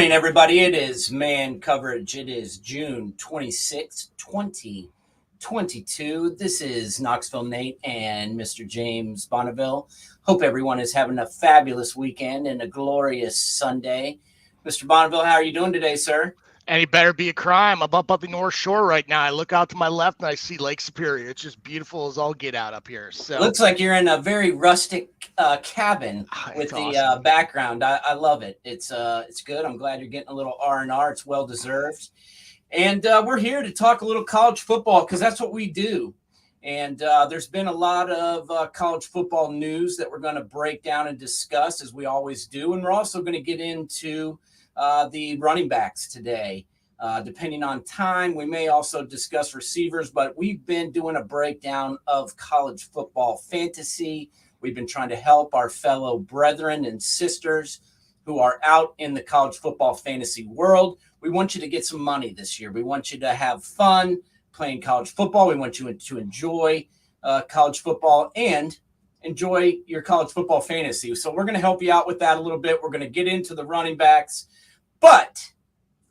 morning, everybody. It is Man Coverage. It is June 26, 2022. This is Knoxville Nate and Mr. James Bonneville. Hope everyone is having a fabulous weekend and a glorious Sunday. Mr. Bonneville, how are you doing today, sir? And it better be a crime. I'm up the North Shore right now. I look out to my left and I see Lake Superior. It's just beautiful as all get out up here. So looks like you're in a very rustic cabin with the awesome. background. I love it. It's good. I'm glad you're getting a little R&R. It's well deserved. And we're here to talk a little college football because that's what we do. And there's been a lot of college football news that we're going to break down and discuss as we always do. And we're also going to get into the running backs today. Depending on time, we may also discuss receivers, but we've been doing a breakdown of college football fantasy. We've been trying to help our fellow brethren and sisters who are out in the college football fantasy world. We want you to get some money this year. We want you to have fun playing college football. We want you to enjoy college football and enjoy your college football fantasy. So we're going to help you out with that a little bit. We're going to get into the running backs. But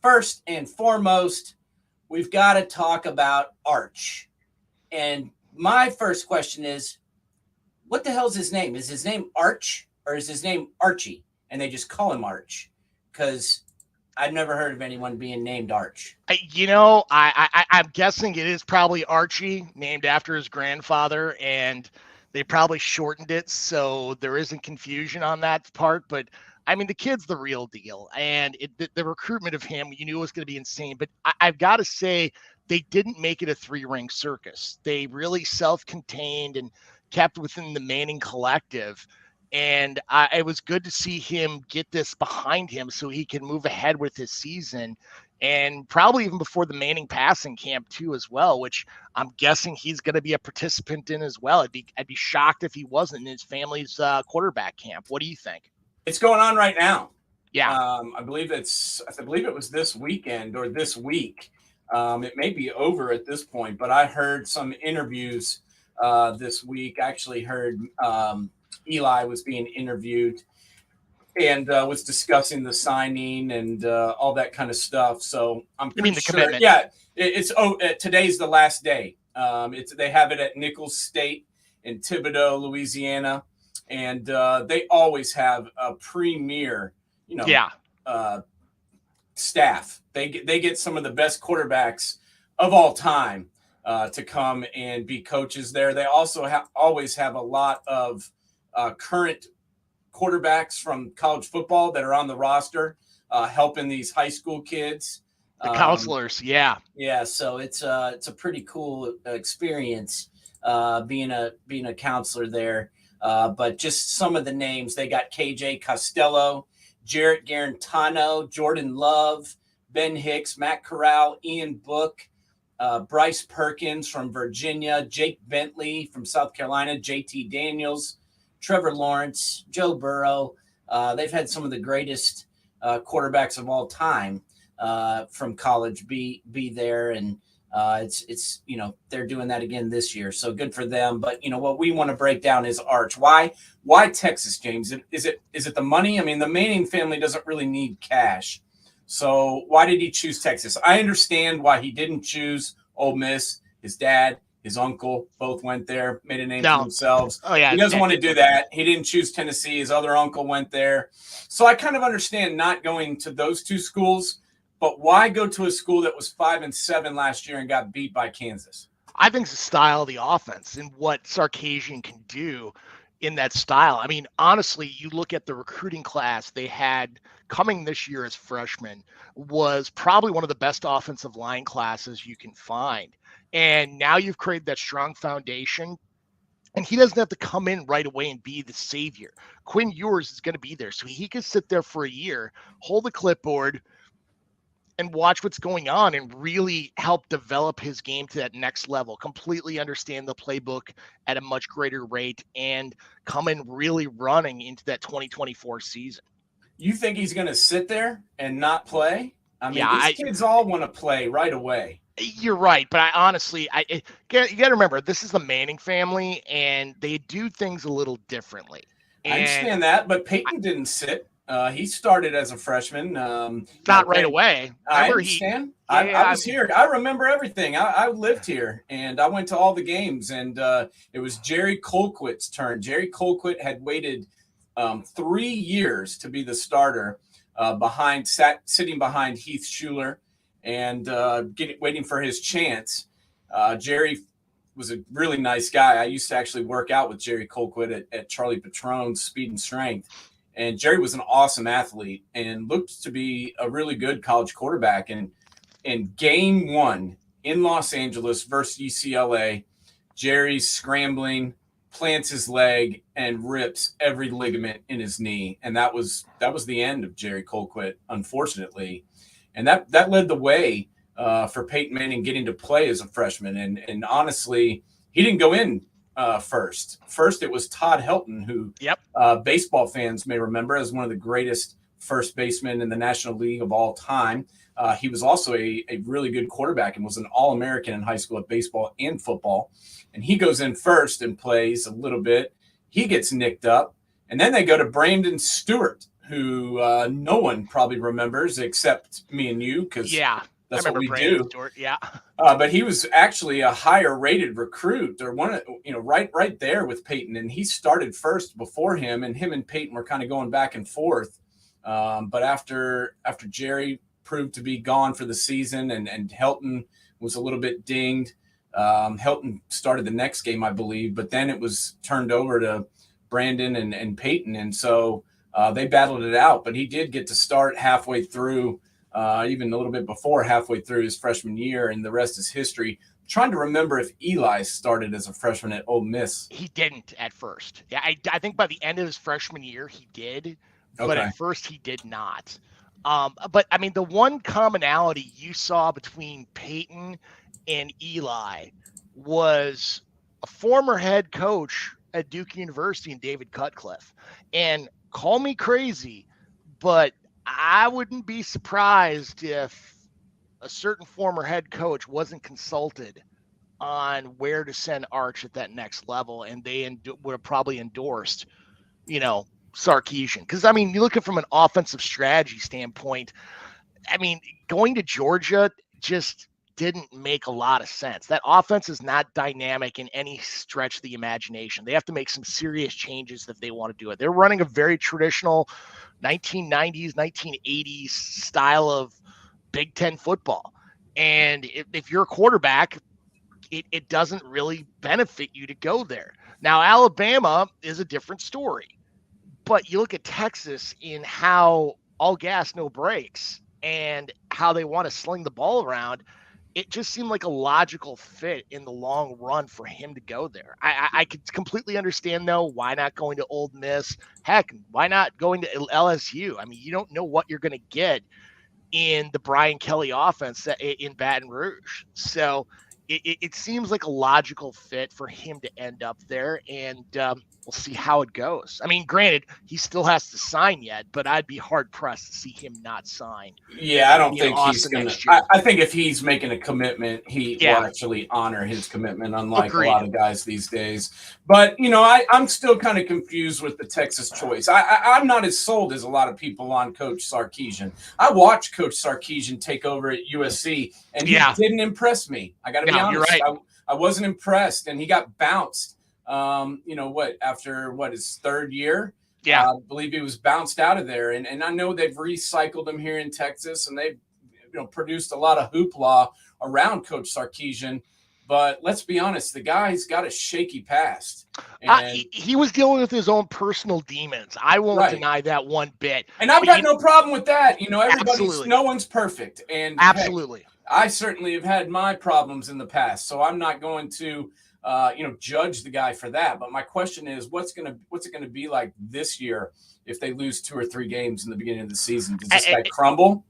first and foremost, we've got to talk about Arch. And my first question is, what the hell is his name? Is his name Arch or is his name Archie? And they just call him Arch because I've never heard of anyone being named Arch. I'm guessing it is probably Archie, named after his grandfather, and they probably shortened it so there isn't confusion on that part. But I mean, the kid's the real deal, and the recruitment of him, you knew it was going to be insane. But I've got to say, they didn't make it a three-ring circus. They really self-contained and kept within the Manning collective. And it was good to see him get this behind him so he can move ahead with his season, and probably even before the Manning passing camp too as well, which I'm guessing he's going to be a participant in as well. I'd be shocked if he wasn't in his family's quarterback camp. What do you think? It's going on right now. Yeah. I believe it was this weekend or this week. It may be over at this point, but I heard some interviews this week. I actually heard Eli was being interviewed and was discussing the signing and all that kind of stuff. So I'm pretty the sure. Commitment? Yeah, today's the last day. They have it at Nichols State in Thibodaux, Louisiana. And they always have a premier, staff. They get some of the best quarterbacks of all time to come and be coaches there. They also always have a lot of current quarterbacks from college football that are on the roster, helping these high school kids. The counselors, yeah. So it's a pretty cool experience being a counselor there. But just some of the names, they got KJ Costello, Jarrett Garantano, Jordan Love, Ben Hicks, Matt Corral, Ian Book, Bryce Perkins from Virginia, Jake Bentley from South Carolina, JT Daniels, Trevor Lawrence, Joe Burrow. They've had some of the greatest quarterbacks of all time from college be there, and it's they're doing that again this year, so good for them. But what we want to break down is Arch. Why Texas, James? Is it the money? I mean, the Manning family doesn't really need cash, so why did he choose Texas? I understand why he didn't choose Ole Miss. His dad, his uncle, both went there, made a name for themselves. Oh yeah, he doesn't want to do that. He didn't choose Tennessee. His other uncle went there, so I kind of understand not going to those two schools. But why go to a school that was 5-7 last year and got beat by Kansas? I think it's the style of the offense and what Sarkisian can do in that style. I mean, honestly, you look at the recruiting class they had coming this year as freshmen was probably one of the best offensive line classes you can find. And now you've created that strong foundation. And he doesn't have to come in right away and be the savior. Quinn Ewers is going to be there. So he can sit there for a year, hold the clipboard, and watch what's going on and really help develop his game to that next level, completely understand the playbook at a much greater rate, and come in really running into that 2024 season. You think he's going to sit there and not play? I mean, these kids all want to play right away. You're right, but you got to remember, this is the Manning family, and they do things a little differently. I understand that, but Peyton didn't sit. He started as a freshman. Not right away. I understand. I was here. I remember everything. I lived here, and I went to all the games, and it was Jerry Colquitt's turn. Jerry Colquitt had waited 3 years to be the starter, sitting behind Heath Schuler and waiting for his chance. Jerry was a really nice guy. I used to actually work out with Jerry Colquitt at Charlie Patrone's Speed and Strength. And Jerry was an awesome athlete and looked to be a really good college quarterback. And in game 1 in Los Angeles versus UCLA, Jerry's scrambling, plants his leg, and rips every ligament in his knee. And that was the end of Jerry Colquitt, unfortunately. And that led the way for Peyton Manning getting to play as a freshman. And honestly, he didn't go in first. First, it was Todd Helton, who baseball fans may remember as one of the greatest first basemen in the National League of all time. He was also a really good quarterback and was an All-American in high school at baseball and football. And he goes in first and plays a little bit. He gets nicked up. And then they go to Brandon Stewart, who no one probably remembers except me and you, because that's what we do. Stewart, but he was actually a higher rated recruit, or one, right there with Peyton, and he started first before him, and him and Peyton were kind of going back and forth. But after Jerry proved to be gone for the season, and Helton was a little bit dinged, Helton started the next game, I believe, but then it was turned over to Brandon and Peyton, and so they battled it out. But he did get to start halfway through. Even a little bit before halfway through his freshman year, and the rest is history. I'm trying to remember if Eli started as a freshman at Ole Miss. He didn't at first. Yeah, I think by the end of his freshman year he did, but at first he did not. But I mean, the one commonality you saw between Peyton and Eli was a former head coach at Duke University and David Cutcliffe. And call me crazy, but I wouldn't be surprised if a certain former head coach wasn't consulted on where to send Arch at that next level, and they would have probably endorsed, Sarkisian. Because, I mean, you look at it from an offensive strategy standpoint, I mean, going to Georgia just didn't make a lot of sense. That offense is not dynamic in any stretch of the imagination. They have to make some serious changes if they want to do it. They're running a very traditional 1990s, 1980s style of Big Ten football. And if you're a quarterback, it doesn't really benefit you to go there. Now, Alabama is a different story. But you look at Texas in how all gas, no brakes, and how they want to sling the ball around. It just seemed like a logical fit in the long run for him to go there. I could completely understand, though, why not going to Ole Miss? Heck, why not going to LSU? I mean, you don't know what you're going to get in the Brian Kelly offense in Baton Rouge. So it seems like a logical fit for him to end up there, and we'll see how it goes. I mean, granted, he still has to sign yet, but I'd be hard-pressed to see him not sign. Yeah, I don't think he's going to. I think if he's making a commitment, he will actually honor his commitment, unlike a lot of guys these days. But, I'm still kind of confused with the Texas choice. I'm not as sold as a lot of people on Coach Sarkisian. I watched Coach Sarkisian take over at USC, and he didn't impress me. I got to be honest. You're right. I wasn't impressed, and he got bounced. After his third year? Yeah. I believe he was bounced out of there. And I know they've recycled him here in Texas, and they've produced a lot of hoopla around Coach Sarkisian. But let's be honest, the guy's got a shaky past. And he was dealing with his own personal demons. I won't deny that one bit. And I've got no problem with that. No one's perfect. And absolutely. Heck, I certainly have had my problems in the past, so I'm not going to judge the guy for that. But my question is, what's it going to be like this year if they lose 2 or 3 games in the beginning of the season? Does this guy crumble?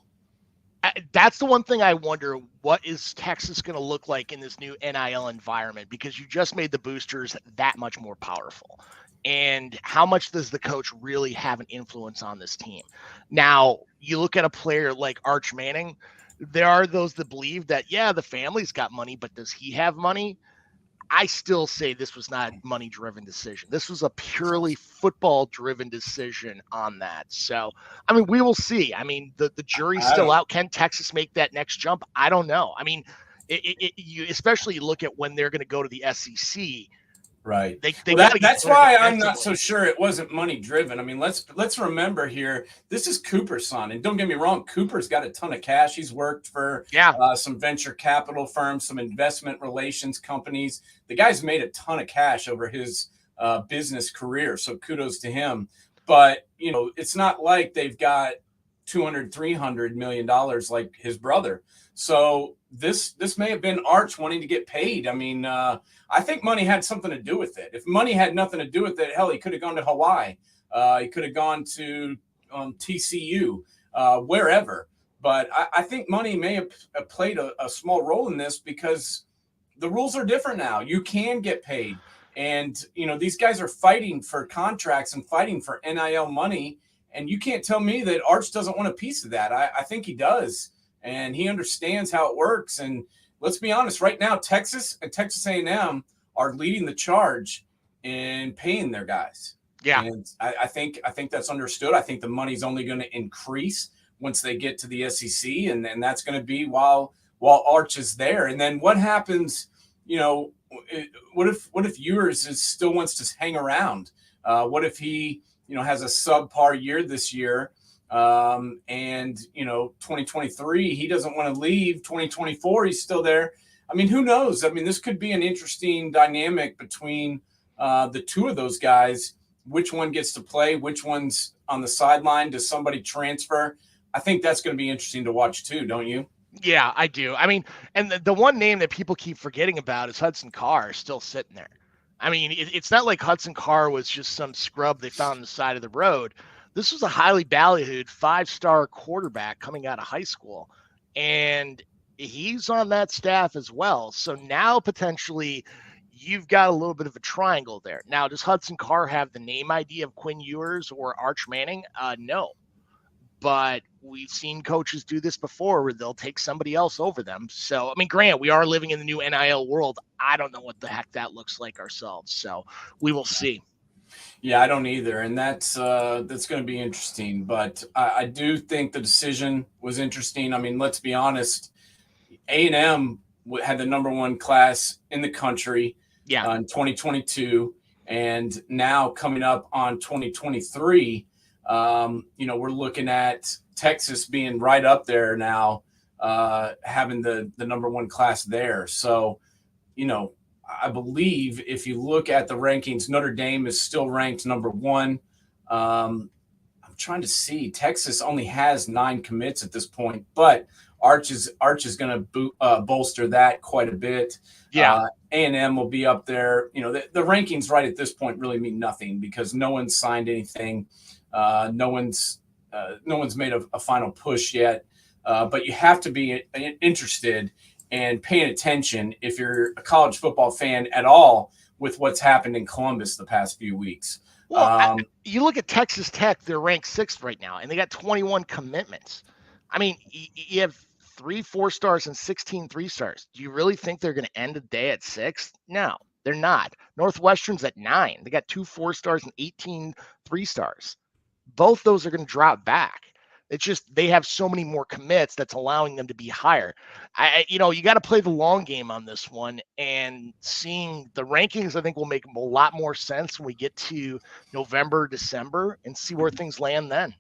That's the one thing I wonder. What is Texas going to look like in this new NIL environment? Because you just made the boosters that much more powerful. And how much does the coach really have an influence on this team? Now, you look at a player like Arch Manning. There are those that believe that, the family's got money, but does he have money? I still say this was not money-driven decision. This was a purely football-driven decision on that. So, I mean, we will see. I mean, the jury's still out. Can Texas make that next jump? I don't know. I mean, you especially look at when they're going to go to the SEC. Right. That's why I'm not so sure it wasn't money driven. I mean, let's remember here, this is Cooper's son. And don't get me wrong, Cooper's got a ton of cash. He's worked for some venture capital firms, some investment relations companies. The guy's made a ton of cash over his business career. So kudos to him. But, you know, it's not like they've got $200-300 million like his brother. So this may have been Arch wanting to get paid. I mean, I think money had something to do with it. If money had nothing to do with it, hell, he could have gone to Hawaii. He could have gone to TCU, wherever. But I think money may have played a small role in this because the rules are different now. You can get paid. And, you know, these guys are fighting for contracts and fighting for NIL money. And you can't tell me that Arch doesn't want a piece of that. I think he does. And he understands how it works. And let's be honest, right now, Texas and Texas A&M are leading the charge in paying their guys. Yeah. And I think that's understood. I think the money's only going to increase once they get to the SEC. And that's going to be while Arch is there. And then what happens, you know, what if Ewers still wants to hang around? What if he, you know, has a subpar year this year? And, you know, 2023, he doesn't want to leave. 2024, he's still there. I mean, who knows? I mean, this could be an interesting dynamic between the two of those guys. Which one gets to play? Which one's on the sideline? Does somebody transfer? I think that's going to be interesting to watch too, don't you? Yeah, I do. I mean, and the one name that people keep forgetting about is Hudson Carr still sitting there. I mean, it's not like Hudson Carr was just some scrub they found on the side of the road. This was a highly ballyhooed 5-star quarterback coming out of high school, and he's on that staff as well. So now potentially you've got a little bit of a triangle there. Now, does Hudson Carr have the name ID of Quinn Ewers or Arch Manning? No. But we've seen coaches do this before where they'll take somebody else over them. So, I mean, Grant, we are living in the new NIL world. I don't know what the heck that looks like ourselves. So we will see. Yeah, I don't either. And that's going to be interesting. But I do think the decision was interesting. I mean, let's be honest. A&M had the number one class in the country in 2022. And now coming up on 2023, you know, we're looking at Texas being right up there now, having the number one class there. So, you know, I believe if you look at the rankings, Notre Dame is still ranked number one. I'm trying to see. Texas only has 9 commits at this point, but Arch is going to bolster that quite a bit. Yeah. A&M will be up there. You know, the rankings right at this point really mean nothing because no one's signed anything. No one's made a final push yet. But you have to be interested and paying attention if you're a college football fan at all with what's happened in Columbus the past few weeks. Well, you look at Texas Tech, they're ranked 6th right now, and they got 21 commitments. I mean, you have 3 4-stars and 16 3-stars. Do you really think they're going to end the day at 6? No, they're not. Northwestern's at 9. They got 2 4-stars and 18 3-stars. Both those are going to drop back. It's just they have so many more commits that's allowing them to be higher. You got to play the long game on this one, and seeing the rankings, I think, will make a lot more sense when we get to November, December, and see where things land then.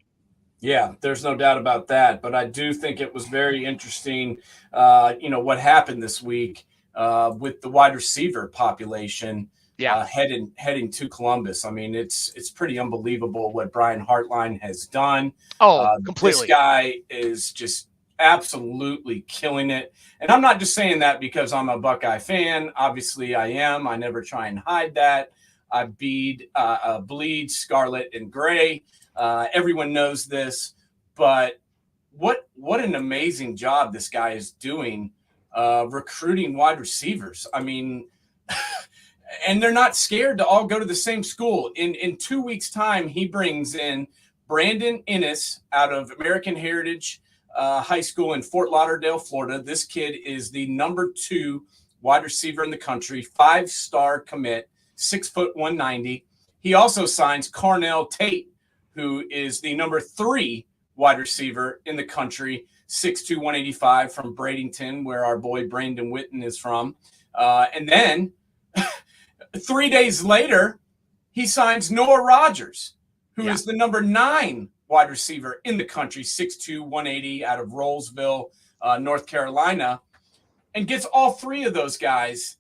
Yeah, there's no doubt about that. But I do think it was very interesting, what happened this week with the wide receiver population. Yeah, heading to Columbus. I mean, it's pretty unbelievable what Brian Hartline has done. Oh, completely. This guy is just absolutely killing it. And I'm not just saying that because I'm a Buckeye fan. Obviously, I am. I never try and hide that. I bleed scarlet and gray. Everyone knows this. But what an amazing job this guy is doing recruiting wide receivers. I mean. And they're not scared to all go to the same school. In 2 weeks' time, he brings in Brandon Innes out of American Heritage High School in Fort Lauderdale, Florida. This kid is the number 2 wide receiver in the country, 5-star commit, 6 foot 190. He also signs Carnell Tate, who is the number 3 wide receiver in the country, 6'2", 185 from Bradenton, where our boy Brandon Witten is from. And then 3 days later, he signs Noah Rogers, who is the number 9 wide receiver in the country, 6'2", 180 out of Rollsville, North Carolina, and gets all 3 of those guys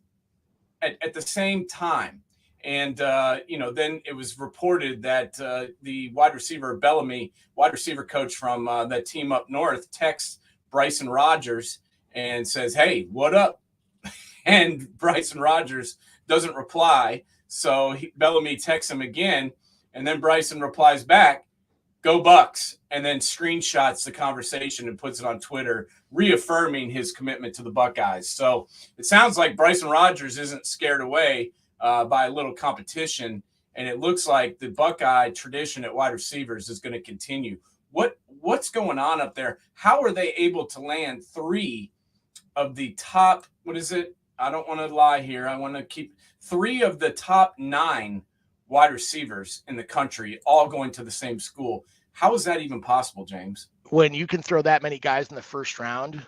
at the same time. And, then it was reported that the wide receiver Bellamy, wide receiver coach from that team up north, texts Bryson Rogers and says, "Hey, what up?" And Bryson Rogers doesn't reply. So Bellamy texts him again. And then Bryson replies back, "Go Bucks," and then screenshots the conversation and puts it on Twitter, reaffirming his commitment to the Buckeyes. So it sounds like Bryson Rogers isn't scared away by a little competition, and it looks like the Buckeye tradition at wide receivers is going to continue. What's going on up there? How are they able to land 3 of the top, what is it? I don't want to lie here. I want to keep 3 of the top 9 wide receivers in the country all going to the same school. How is that even possible, James? When you can throw that many guys in the first round,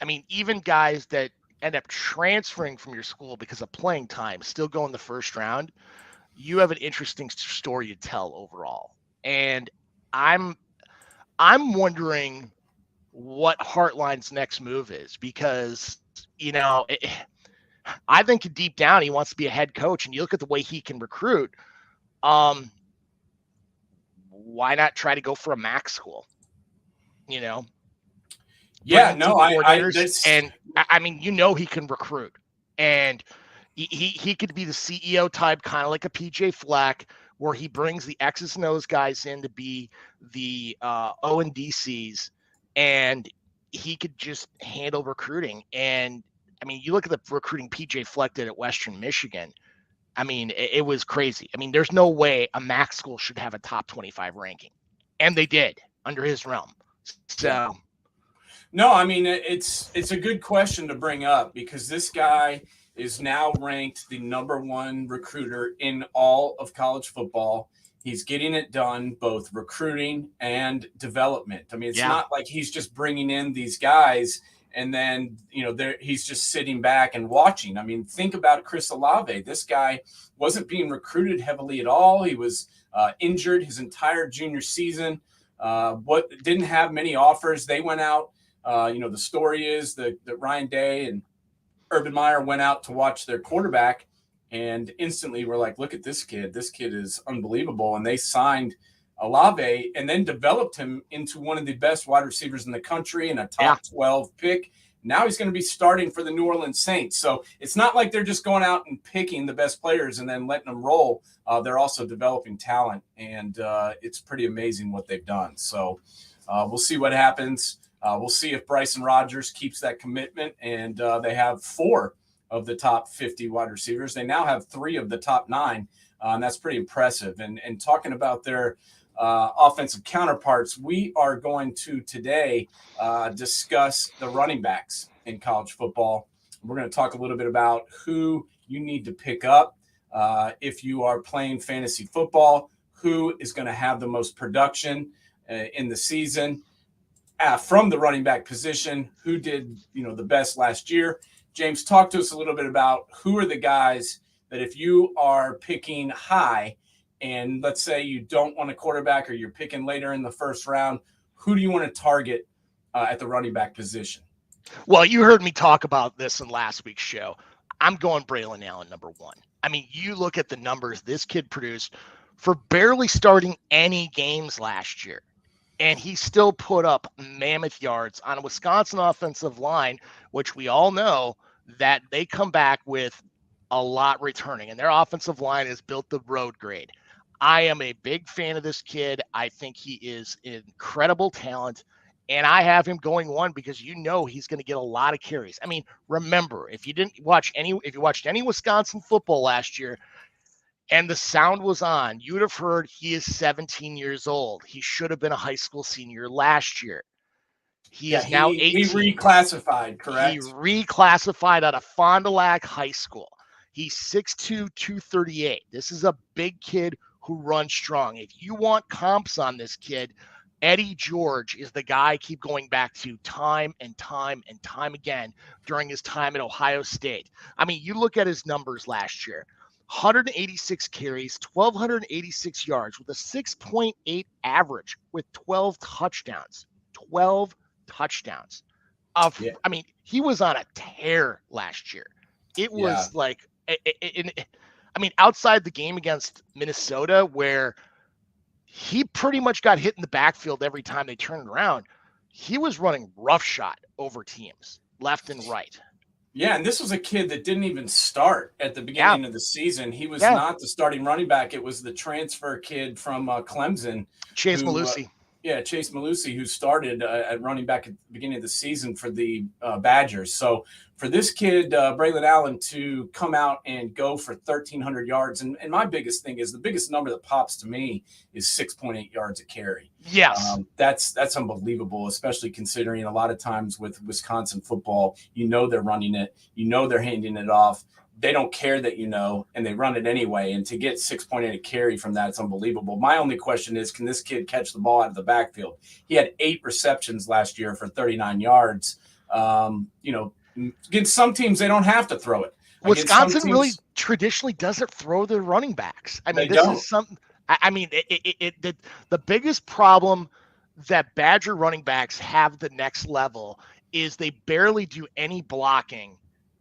I mean, even guys that end up transferring from your school because of playing time still go in the first round, you have an interesting story to tell overall. And I'm wondering what Hartline's next move is, because, I think deep down he wants to be a head coach, and you look at the way he can recruit. Why not try to go for a MAC school? Yeah, no, I mean, he can recruit, and he could be the CEO type, kind of like a PJ Fleck, where he brings the X's and O's guys in to be the O and DCs, and he could just handle recruiting. And I mean, you look at the recruiting PJ Fleck did at Western Michigan. I mean, it was crazy. I mean, there's no way a MAC school should have a top 25 ranking, and they did under his realm. So, no, I mean, it's a good question to bring up, because this guy is now ranked the number 1 recruiter in all of college football. He's getting it done, both recruiting and development. I mean, it's not like he's just bringing in these guys and then, he's just sitting back and watching. I mean, think about Chris Olave. This guy wasn't being recruited heavily at all. He was injured his entire junior season. Didn't have many offers. They went out. The story is that Ryan Day and Urban Meyer went out to watch their quarterback, and instantly were like, "Look at this kid. This kid is unbelievable." And they signed Olave and then developed him into one of the best wide receivers in the country and a top 12 pick. Now he's going to be starting for the New Orleans Saints. So it's not like they're just going out and picking the best players and then letting them roll. They're also developing talent, and it's pretty amazing what they've done. So we'll see what happens. We'll see if Bryson Rogers keeps that commitment, and they have 4 of the top 50 wide receivers. They now have 3 of the top 9, and that's pretty impressive. And talking about their offensive counterparts, we are going to today discuss the running backs in college football. We're going to talk a little bit about who you need to pick up if you are playing fantasy football, who is going to have the most production in the season from the running back position, who did the best last year. James, talk to us a little bit about who are the guys that if you are picking high, and let's say you don't want a quarterback or you're picking later in the first round, who do you want to target at the running back position? Well, you heard me talk about this in last week's show. I'm going Braylon Allen, number 1. I mean, you look at the numbers this kid produced for barely starting any games last year, and he still put up mammoth yards on a Wisconsin offensive line, which we all know that they come back with a lot returning, and their offensive line is built the road grade. I am a big fan of this kid. I think he is incredible talent, and I have him going 1 because he's going to get a lot of carries. I mean, remember, if you watched any Wisconsin football last year and the sound was on, you'd have heard he is 17 years old. He should have been a high school senior last year. He is now 18. He reclassified, correct? He reclassified out of Fond du Lac High School. He's 6'2", 238. This is a big kid who runs strong. If you want comps on this kid, Eddie George is the guy I keep going back to time and time and time again during his time at Ohio State. I mean, you look at his numbers last year. 186 carries, 1,286 yards with a 6.8 average with 12 touchdowns. 12 touchdowns. I mean, he was on a tear last year. It was like, I mean, outside the game against Minnesota, where he pretty much got hit in the backfield every time they turned around, he was running roughshod over teams left and right. Yeah, and this was a kid that didn't even start at the beginning of the season. He was not the starting running back. It was the transfer kid from Clemson. Chase Malusi. Chase Malusi, who started at running back at the beginning of the season for the Badgers. So for this kid, Braylon Allen, to come out and go for 1,300 yards, and my biggest thing is the biggest number that pops to me is 6.8 yards a carry. Yes. That's unbelievable, especially considering a lot of times with Wisconsin football, they're running it, they're handing it off. They don't care that and they run it anyway. And to get 6.8 a carry from that, it's unbelievable. My only question is, can this kid catch the ball out of the backfield? He had 8 receptions last year for 39 yards. Against some teams, they don't have to throw it. Wisconsin really traditionally doesn't throw their running backs. I mean, this is something. I mean, the biggest problem that Badger running backs have the next level is they barely do any blocking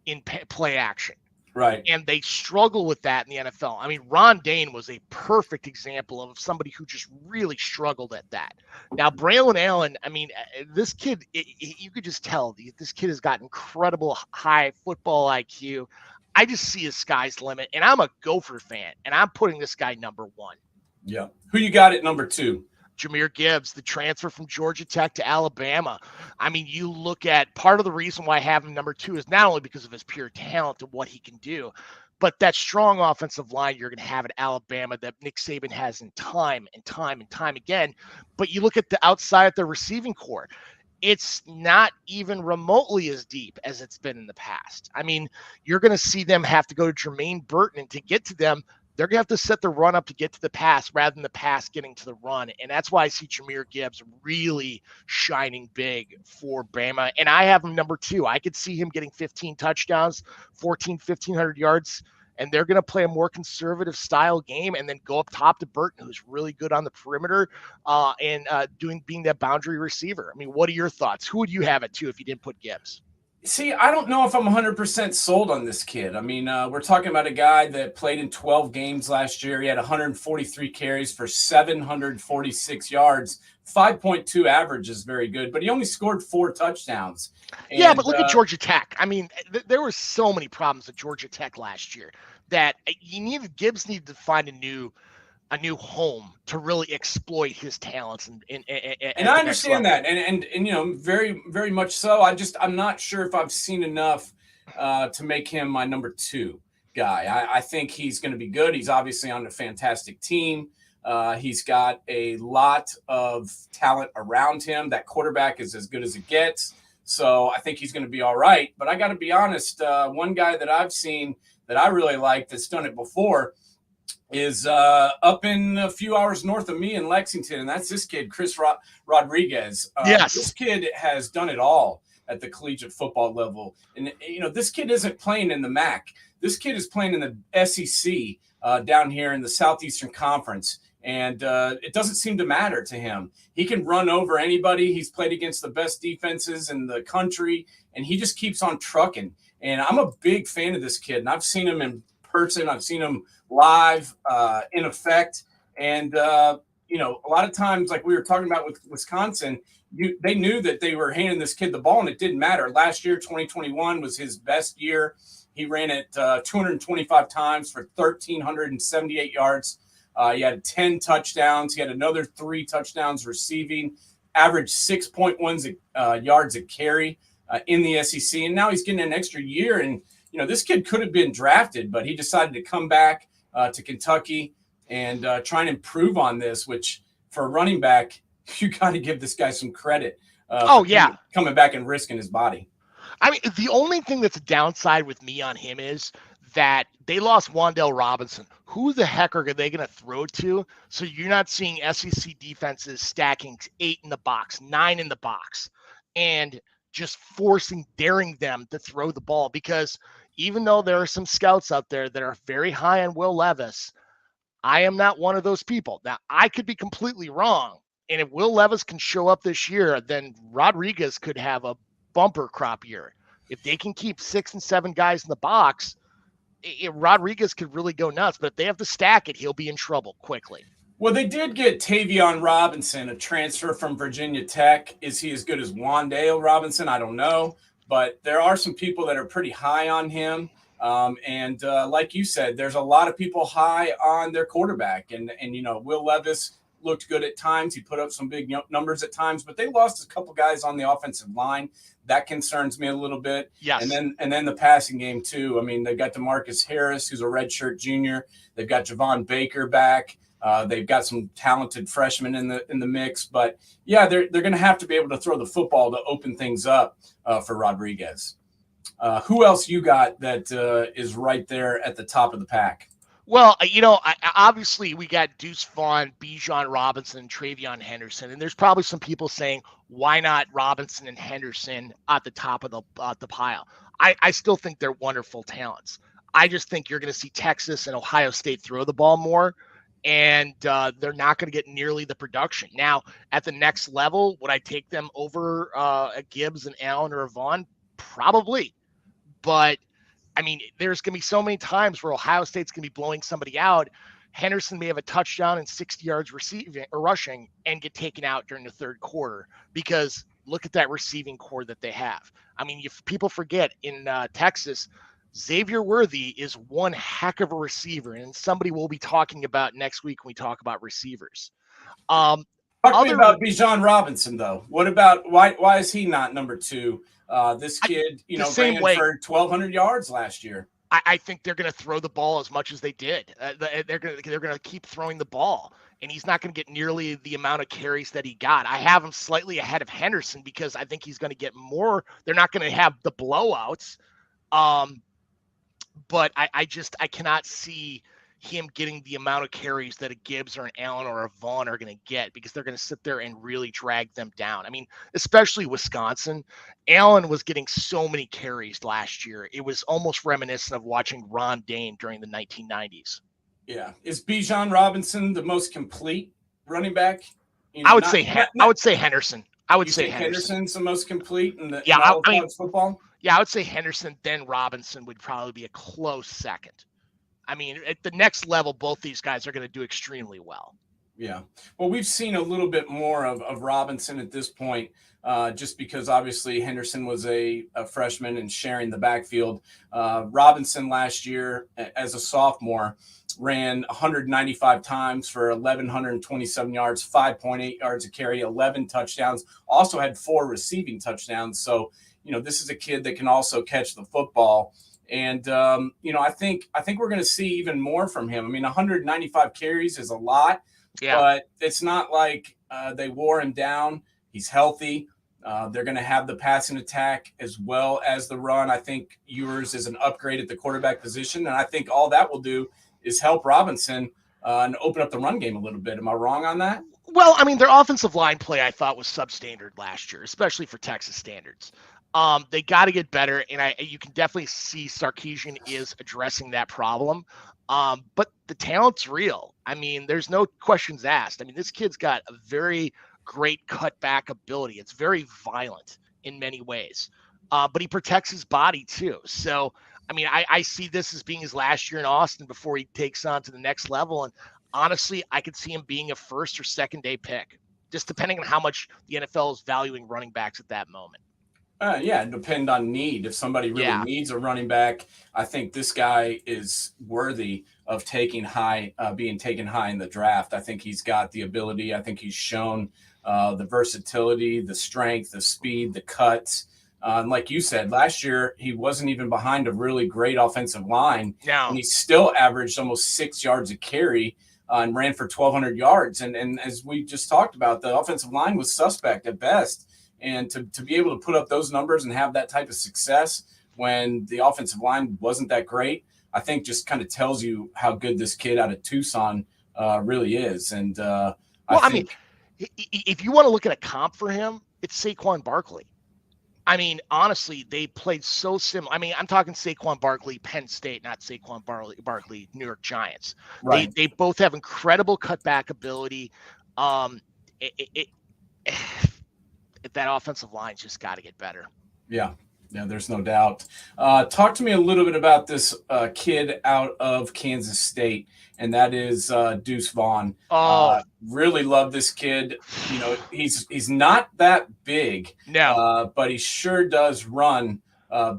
in play action. Right. And they struggle with that in the NFL. I mean, Ron Dane was a perfect example of somebody who just really struggled at that. Now, Braylon Allen, I mean, this kid, you could just tell this kid has got incredible high football IQ. I just see his sky's the limit, and I'm a Gopher fan, and I'm putting this guy number 1. Yeah. Who you got at number 2? Jamir Gibbs, the transfer from Georgia Tech to Alabama. I mean, you look at part of the reason why I have him number 2 is not only because of his pure talent and what he can do, but that strong offensive line you're going to have at Alabama that Nick Saban has in time and time and time again. But you look at the outside of the receiving core, it's not even remotely as deep as it's been in the past. I mean, you're going to see them have to go to Jermaine Burton, and to get to them, they're going to have to set the run up to get to the pass rather than the pass getting to the run. And that's why I see Jamir Gibbs really shining big for Bama. And I have him number 2. I could see him getting 15 touchdowns, 1,500 yards, and they're going to play a more conservative style game and then go up top to Burton, who's really good on the perimeter and being that boundary receiver. I mean, what are your thoughts? Who would you have at 2 if you didn't put Gibbs? See, I don't know if I'm 100% sold on this kid. I mean, we're talking about a guy that played in 12 games last year. He had 143 carries for 746 yards. 5.2 average is very good, but he only scored 4 touchdowns. And, but look at Georgia Tech. I mean, there were so many problems at Georgia Tech last year that Gibbs needed to find a new home to really exploit his talents and I understand that, and very, very much so. I'm not sure if I've seen enough to make him my number 2 guy. I think he's going to be good. He's obviously on a fantastic team. He's got a lot of talent around him. That quarterback is as good as it gets. So I think he's going to be all right. But I got to be honest, one guy that I've seen that I really like that's done it before is up in a few hours north of me in Lexington, and that's this kid, Chris Rodriguez. Yes. This kid has done it all at the collegiate football level. And, this kid isn't playing in the MAC. This kid is playing in the SEC down here in the Southeastern Conference, and it doesn't seem to matter to him. He can run over anybody. He's played against the best defenses in the country, and he just keeps on trucking. And I'm a big fan of this kid, and I've seen him in person. I've seen him live in effect. And, a lot of times, like we were talking about with Wisconsin, they knew that they were handing this kid the ball, and it didn't matter. Last year, 2021 was his best year. He ran it 225 times for 1,378 yards. He had 10 touchdowns. He had another 3 touchdowns receiving, averaged 6.1 yards a carry in the SEC. And now he's getting an extra year. And, this kid could have been drafted, but he decided to come back to Kentucky and try and improve on this, which for a running back, you got to give this guy some credit. Coming back and risking his body. I mean, the only thing that's a downside with me on him is that they lost Wan'Dale Robinson. Who the heck are they going to throw to? So you're not seeing SEC defenses stacking 8 in the box, 9 in the box, and just daring them to throw the ball. Because even though there are some scouts out there that are very high on Will Levis, I am not one of those people. Now, I could be completely wrong. And if Will Levis can show up this year, then Rodriguez could have a bumper crop year. If they can keep 6 and 7 guys in the box, Rodriguez could really go nuts. But if they have to stack it, he'll be in trouble quickly. Well, they did get Bijan Robinson, a transfer from Virginia Tech. Is he as good as Wan'Dale Robinson? I don't know. But there are some people that are pretty high on him. And like you said, there's a lot of people high on their quarterback. And Will Levis looked good at times. He put up some big numbers at times, but they lost a couple guys on the offensive line. That concerns me a little bit. Yes. And then the passing game too. I mean, they've got DeMarcus Harris, who's a redshirt junior. They've got Javon Baker back. They've got some talented freshmen in the mix, but yeah, they're going to have to be able to throw the football to open things up for Rodriguez. Who else you got that is right there at the top of the pack? Well, obviously we got Deuce Vaughn, Bijan Robinson, and Travion Henderson, and there's probably some people saying, why not Robinson and Henderson at the top of the pile? I still think they're wonderful talents. I just think you're going to see Texas and Ohio State throw the ball more, and they're not going to get nearly the production. Now, at the next level, would I take them over a Gibbs and Allen or a Vaughn? Probably. But I mean, there's going to be so many times where Ohio State's going to be blowing somebody out. Henderson may have a touchdown and 60 yards receiving or rushing and get taken out during the third quarter because look at that receiving core that they have. I mean, if people forget in Texas, Xavier Worthy is one heck of a receiver, and somebody we'll be talking about next week when we talk about receivers. Talk to me about Bijan Robinson, though. What about why is he not number 2? This kid, ran for 1,200 yards last year. I think they're going to throw the ball as much as they did. They're going to keep throwing the ball, and he's not going to get nearly the amount of carries that he got. I have him slightly ahead of Henderson because I think he's going to get more. They're not going to have the blowouts, but I cannot see him getting the amount of carries that a Gibbs or an Allen or a Vaughn are going to get because they're going to sit there and really drag them down. I mean, especially Wisconsin. Allen was getting so many carries last year. It was almost reminiscent of watching Ron Dane during the 1990s. Yeah. Is Bijan Robinson the most complete running back? I would say Henderson. I would say Henderson's the most complete in college football? Yeah, I would say Henderson, then Robinson would probably be a close second. I mean, at the next level, both these guys are going to do extremely well. Yeah. Well, we've seen a little bit more of Robinson at this point, just because obviously Henderson was a freshman and sharing the backfield. Robinson last year as a sophomore ran 195 times for 1,127 yards, 5.8 yards a carry, 11 touchdowns, also had 4 receiving touchdowns. So, this is a kid that can also catch the football. And, I think we're going to see even more from him. I mean, 195 carries is a lot, but it's not like they wore him down. He's healthy. They're going to have the passing attack as well as the run. I think Ewers is an upgrade at the quarterback position. And I think all that will do is help Robinson and open up the run game a little bit. Am I wrong on that? Well, I mean, their offensive line play I thought was substandard last year, especially for Texas standards. They got to get better, and you can definitely see Sarkisian is addressing that problem. But the talent's real. I mean, there's no questions asked. I mean, this kid's got a very great cutback ability. It's very violent in many ways, but he protects his body too. So, I mean, I see this as being his last year in Austin before he takes on to the next level. And honestly, I could see him being a first or second day pick, just depending on how much the NFL is valuing running backs at that moment. Yeah, depend on need. If somebody really needs a running back, I think this guy is worthy of being taken high in the draft. I think he's got the ability. I think he's shown the versatility, the strength, the speed, the cuts. And like you said, last year, he wasn't even behind a really great offensive line. No. And he still averaged almost 6 yards a carry and ran for 1,200 yards. And as we just talked about, the offensive line was suspect at best. And to be able to put up those numbers and have that type of success when the offensive line wasn't that great, I think just kind of tells you how good this kid out of Tucson really is. And I mean, if you want to look at a comp for him, it's Saquon Barkley. I mean, honestly, they played so similar. I mean, I'm talking Saquon Barkley, Penn State, not Saquon Barkley, New York Giants. Right. They both have incredible cutback ability. That offensive line's just got to get better. Yeah, there's no doubt. Talk to me a little bit about this kid out of Kansas State, and that is Deuce Vaughn. Really love this kid. You know, he's not that big, but he sure does run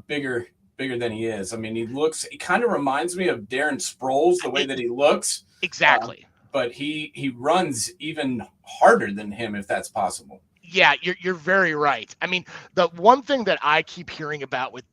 bigger than he is. I mean, he kind of reminds me of Darren Sproles, the way that he looks. Exactly. But he runs even harder than him, if that's possible. Yeah, you're very right. I mean, the one thing that I keep hearing about with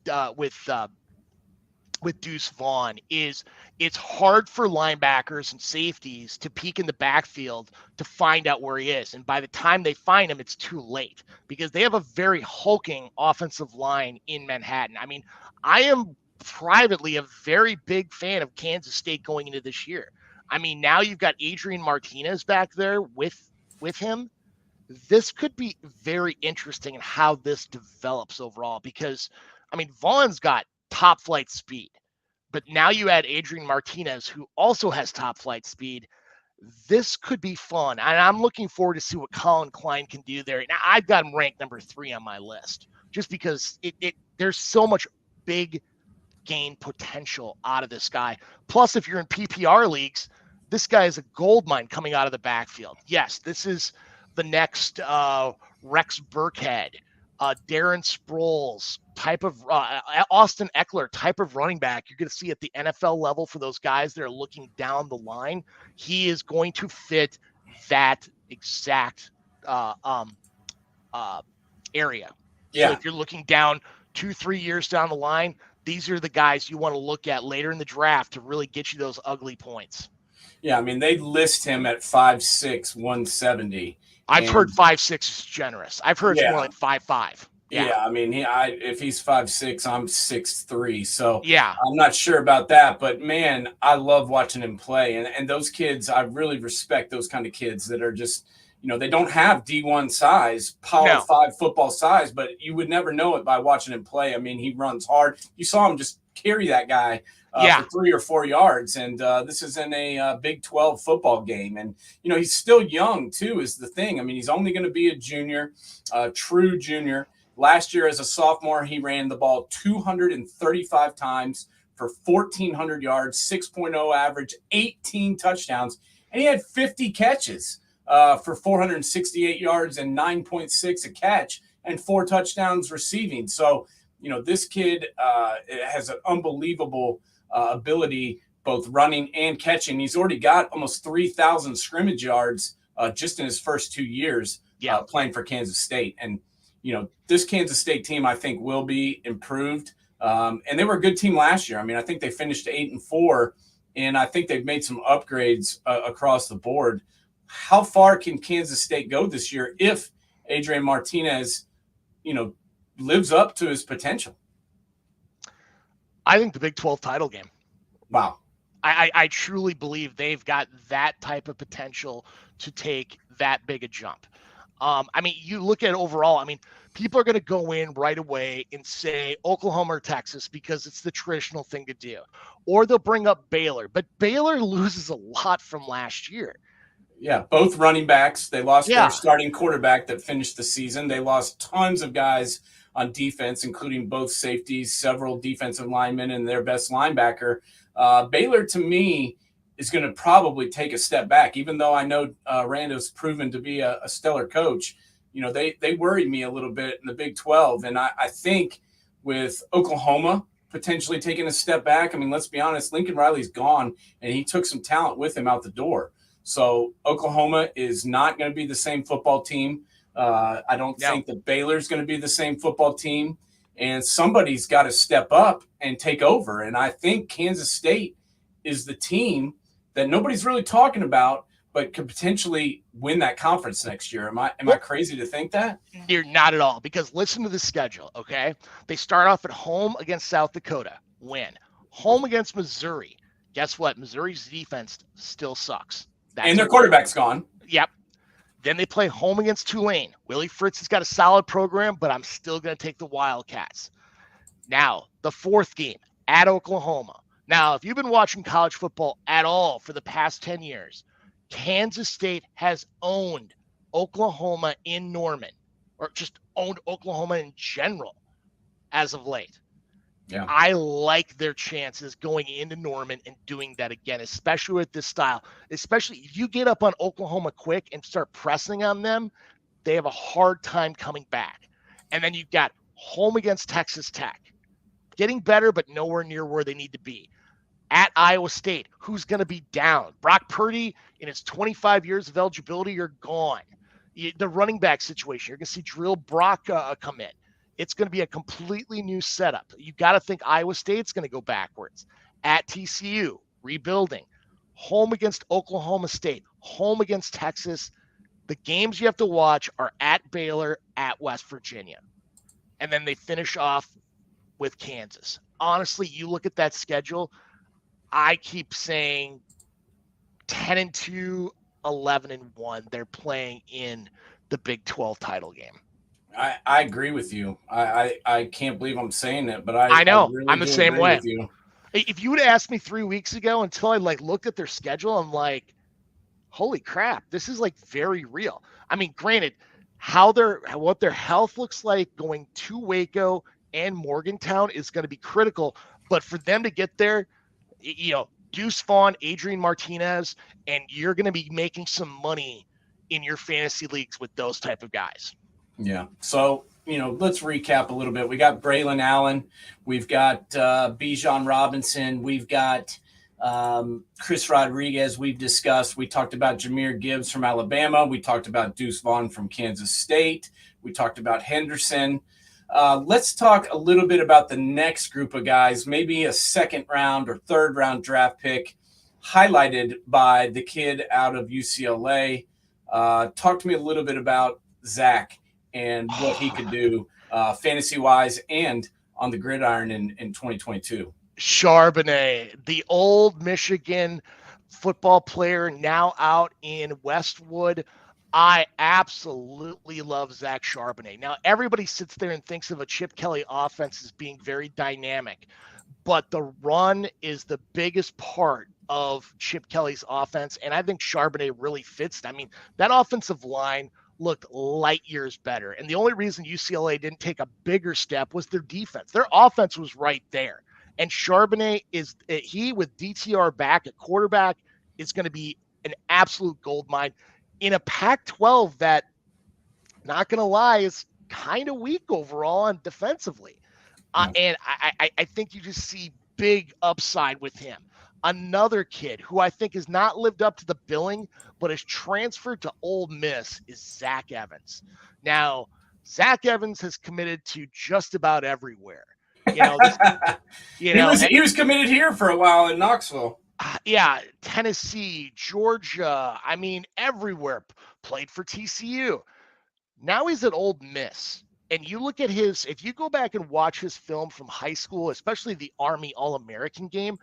Deuce Vaughn is it's hard for linebackers and safeties to peek in the backfield to find out where he is. And by the time they find him, it's too late because they have a very hulking offensive line in Manhattan. I mean, I am privately a very big fan of Kansas State going into this year. I mean, now you've got Adrian Martinez back there with him. This could be very interesting in how this develops overall because, I mean, Vaughn's got top flight speed, but now you add Adrian Martinez, who also has top flight speed. This could be fun. And I'm looking forward to see what Colin Klein can do there. Now, I've got him ranked number 3 on my list just because there's so much big gain potential out of this guy. Plus, if you're in PPR leagues, this guy is a gold mine coming out of the backfield. Yes, this is the next Rex Burkhead, Darren Sproles type of Austin Eckler type of running back you're going to see at the NFL level for those guys that are looking down the line. He is going to fit that exact area. Yeah. So if you're looking down 2-3 years down the line, these are the guys you want to look at later in the draft to really get you those ugly points. Yeah, I mean, they list him at 5'6", 170. I've heard 5'6" is generous. I've heard it's more like 5'5". Yeah, I mean, if he's 5'6", I'm 6'3". So yeah, I'm not sure about that. But, man, I love watching him play. And those kids, I really respect those kind of kids that are just, you know, they don't have D1 size, Power 5 football size, but you would never know it by watching him play. I mean, he runs hard. You saw him just carry that guy for 3 or 4 yards. And this is in a Big 12 football game. And, you know, he's still young, too, is the thing. I mean, he's only going to be a junior, a true junior. Last year as a sophomore, he ran the ball 235 times for 1,400 yards, 6.0 average, 18 touchdowns, and he had 50 catches for 468 yards and 9.6 a catch and 4 touchdowns receiving. So, you know, this kid has an unbelievable ability, both running and catching. He's already got almost 3,000 scrimmage yards just in his first 2 years playing for Kansas State. And, you know, this Kansas State team, I think, will be improved. And they were a good team last year. I mean, I think they finished 8-4, and I think they've made some upgrades across the board. How far can Kansas State go this year if Adrian Martinez, you know, lives up to his potential? I think the Big 12 title game. Wow. I truly believe they've got that type of potential to take that big a jump. I mean, you look at it overall, I mean, people are going to go in right away and say Oklahoma or Texas because it's the traditional thing to do. Or they'll bring up Baylor. But Baylor loses a lot from last year. Yeah, both running backs. They lost their starting quarterback that finished the season. They lost tons of guys on defense, including both safeties, several defensive linemen, and their best linebacker. Baylor, to me, is going to probably take a step back, even though I know Rando's proven to be a stellar coach. You know, they worried me a little bit in the Big 12. And I think with Oklahoma potentially taking a step back, I mean, let's be honest, Lincoln Riley's gone, and he took some talent with him out the door. So Oklahoma is not going to be the same football team. I don't think that Baylor's going to be the same football team. And somebody's got to step up and take over. And I think Kansas State is the team that nobody's really talking about, but could potentially win that conference next year. Am I crazy to think that? You're not at all, because listen to the schedule, okay? They start off at home against South Dakota, win. Home against Missouri. Guess what? Missouri's defense still sucks. And their quarterback's gone. Yep. Then they play home against Tulane. Willie Fritz has got a solid program, but I'm still going to take the Wildcats. Now, the fourth game at Oklahoma. Now, if you've been watching college football at all for the past 10 years, Kansas State has owned Oklahoma in Norman, or just owned Oklahoma in general as of late. Yeah. I like their chances going into Norman and doing that again, especially with this style. Especially if you get up on Oklahoma quick and start pressing on them, they have a hard time coming back. And then you've got home against Texas Tech. Getting better, but nowhere near where they need to be. At Iowa State, who's going to be down? Brock Purdy, in his 25 years of eligibility, you're gone. The running back situation, you're going to see Drill Brock come in. It's going to be a completely new setup. You got to think Iowa State's going to go backwards. At TCU, rebuilding. Home against Oklahoma State. Home against Texas. The games you have to watch are at Baylor, at West Virginia. And then they finish off with Kansas. Honestly, you look at that schedule, I keep saying 10-2, 11-1. They're playing in the Big 12 title game. I agree with you. I can't believe I'm saying that, but I know. really I'm the same way. with you. If you would have asked me 3 weeks ago, until I looked at their schedule, I'm like, holy crap, this is very real. I mean, granted, what their health looks like going to Waco and Morgantown is going to be critical, but for them to get there, Deuce Vaughn, Adrian Martinez, and you're going to be making some money in your fantasy leagues with those type of guys. Yeah. So, let's recap a little bit. We got Braylon Allen. We've got Bijan Robinson. We've got Chris Rodriguez. We've discussed. We talked about Jamir Gibbs from Alabama. We talked about Deuce Vaughn from Kansas State. We talked about Henderson. Let's talk a little bit about the next group of guys, maybe a second round or third round draft pick highlighted by the kid out of UCLA. Talk to me a little bit about Zach and what he could do fantasy-wise and on the gridiron in 2022. Charbonnet, the old Michigan football player, now out in Westwood. I absolutely love Zach Charbonnet. Now, everybody sits there and thinks of a Chip Kelly offense as being very dynamic, but the run is the biggest part of Chip Kelly's offense, and I think Charbonnet really fits. I mean, that offensive line looked light years better, and the only reason UCLA didn't take a bigger step was their defense. Their offense was right there, and Charbonnet with DTR back at quarterback is going to be an absolute gold mine in a Pac-12 that, not going to lie, is kind of weak overall on defensively. And I think you just see big upside with him. Another kid who I think has not lived up to the billing, but has transferred to Ole Miss, is Zack Evans. Now, Zack Evans has committed to just about everywhere. He was committed here for a while in Knoxville. Yeah, Tennessee, Georgia, I mean, everywhere. Played for TCU. Now he's at Ole Miss. And you look at if you go back and watch his film from high school, especially the Army All-American game,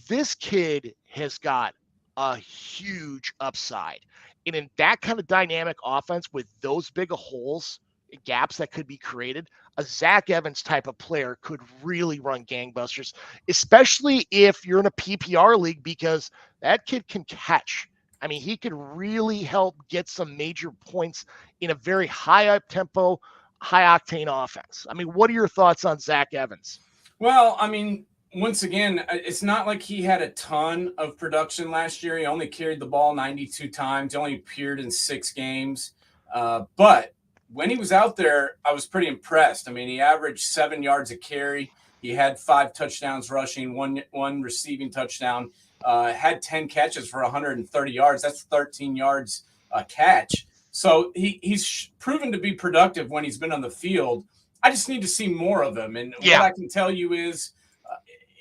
this kid has got a huge upside. And in that kind of dynamic offense with those big of holes, gaps that could be created, a Zack Evans type of player could really run gangbusters, especially if you're in a PPR league, because that kid can catch. I mean, he could really help get some major points in a very high up tempo, high octane offense. I mean, what are your thoughts on Zack Evans? Well, I mean, once again, it's not like he had a ton of production last year. He only carried the ball 92 times. He only appeared in 6 games. But when he was out there, I was pretty impressed. I mean, he averaged 7 yards a carry. He had 5 touchdowns rushing, one receiving touchdown, had 10 catches for 130 yards. That's 13 yards a catch. So he's proven to be productive when he's been on the field. I just need to see more of him. And what I can tell you is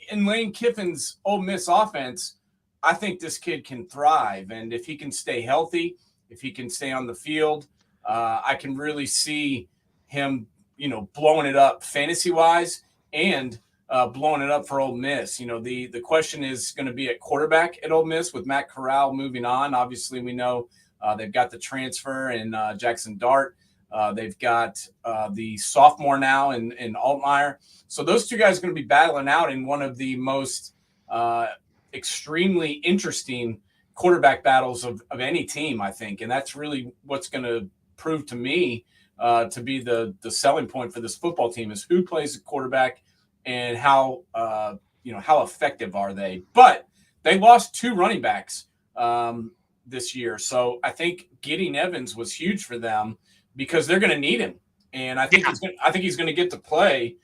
in Lane Kiffin's Ole Miss offense, I think this kid can thrive. And if he can stay healthy, if he can stay on the field, I can really see him, blowing it up fantasy-wise and blowing it up for Ole Miss. The question is going to be at quarterback at Ole Miss with Matt Corral moving on. Obviously, we know they've got the transfer in Jackson Dart. They've got the sophomore now in Altmaier. So those two guys are going to be battling out in one of the most extremely interesting quarterback battles of any team, I think. And that's really what's going to prove to me to be the selling point for this football team is who plays the quarterback and how effective are they. But they lost 2 running backs this year. So I think getting Evans was huge for them because they're going to need him. And I think he's going to get to play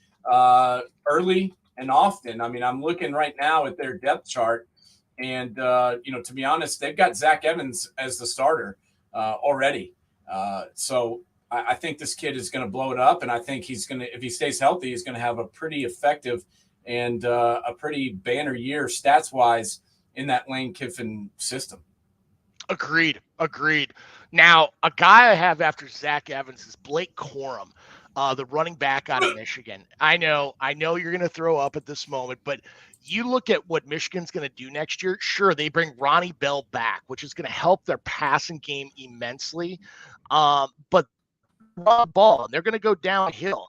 early and often. I mean, I'm looking right now at their depth chart, and to be honest, they've got Zack Evans as the starter already. So I think this kid is going to blow it up, and I think he's going to, if he stays healthy, he's going to have a pretty effective and a pretty banner year stats-wise in that Lane Kiffin system. Agreed. Now, a guy I have after Zack Evans is Blake Quorum, the running back out of Michigan. I know you're going to throw up at this moment, but you look at what Michigan's going to do next year. Sure, they bring Ronnie Bell back, which is going to help their passing game immensely. But run ball, and they're going to go downhill.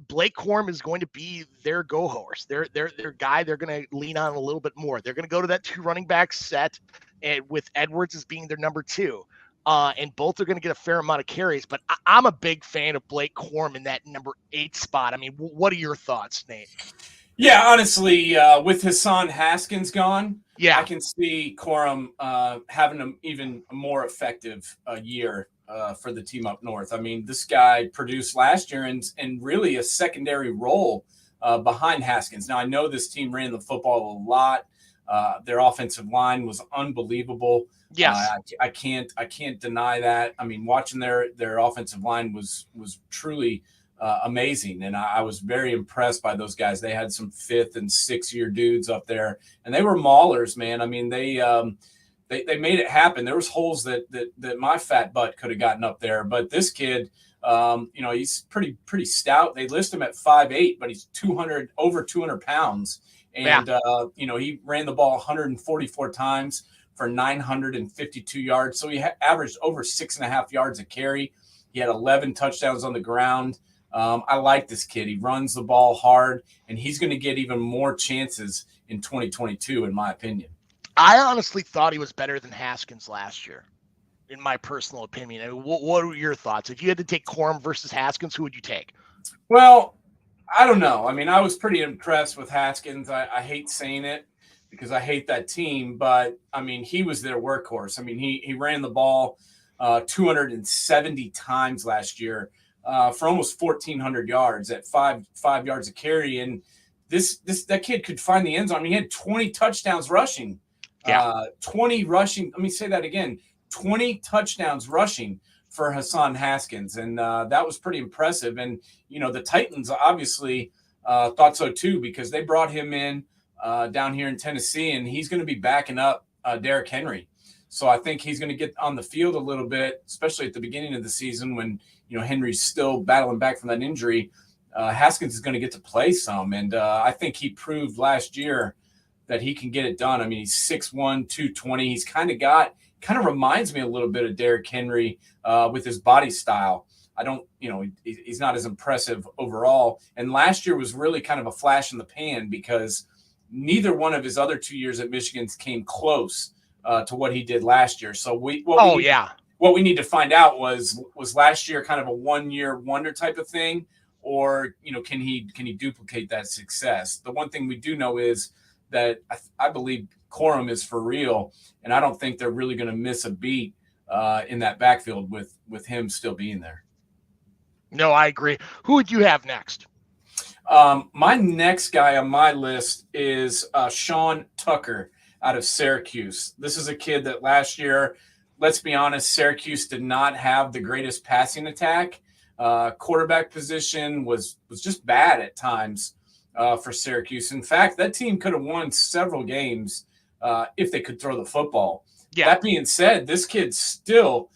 Blake Quorum is going to be their go horse. Their guy they're going to lean on a little bit more. They're going to go to that 2 running back set, and with Edwards as being their number 2. And both are going to get a fair amount of carries. But I'm a big fan of Blake Quorum in that number 8 spot. I mean, what are your thoughts, Nate? Yeah, honestly, with Hassan Haskins gone, I can see Quorum having an even more effective year for the team up north. I mean, this guy produced last year and really a secondary role behind Haskins. Now, I know this team ran the football a lot. Their offensive line was unbelievable. Yes. I can't deny that. I mean, watching their offensive line was truly amazing. And I was very impressed by those guys. They had some 5th and 6th year dudes up there, and they were maulers, man. I mean, they made it happen. There was holes that my fat butt could have gotten up there, but this kid, he's pretty stout. They list him at 5'8", but he's over 200 pounds. And, he ran the ball 144 times for 952 yards. So he averaged over 6.5 yards a carry. He had 11 touchdowns on the ground. I like this kid. He runs the ball hard, and he's going to get even more chances in 2022, in my opinion. I honestly thought he was better than Haskins last year, in my personal opinion. I mean, what are your thoughts? If you had to take Quorum versus Haskins, who would you take? Well, I don't know. I mean, I was pretty impressed with Haskins. I hate saying it because I hate that team, but, I mean, he was their workhorse. I mean, he ran the ball 270 times last year for almost 1,400 yards at 5 yards a carry. And that kid could find the end zone. I mean, he had 20 touchdowns rushing. 20 rushing. Let me say that again. 20 touchdowns rushing for Hassan Haskins. And that was pretty impressive. And, the Titans obviously thought so too, because they brought him in down here in Tennessee, and he's going to be backing up Derrick Henry. So I think he's going to get on the field a little bit, especially at the beginning of the season when, Henry's still battling back from that injury. Haskins is going to get to play some. And I think he proved last year that he can get it done. I mean, he's 6'1", 220. He's kind of reminds me a little bit of Derrick Henry with his body style. He's not as impressive overall. And last year was really kind of a flash in the pan because neither one of his other 2 years at Michigan came close to what he did last year. So what we need to find out was last year kind of a 1-year wonder type of thing, or can he duplicate that success? The one thing we do know is that I believe Quorum is for real, and I don't think they're really going to miss a beat in that backfield with him still being there. No, I agree. Who would you have next? My next guy on my list is Sean Tucker out of Syracuse. This is a kid that last year, let's be honest, Syracuse did not have the greatest passing attack. Quarterback position was just bad at times for Syracuse. In fact, that team could have won several games if they could throw the football. Yeah. That being said, this kid still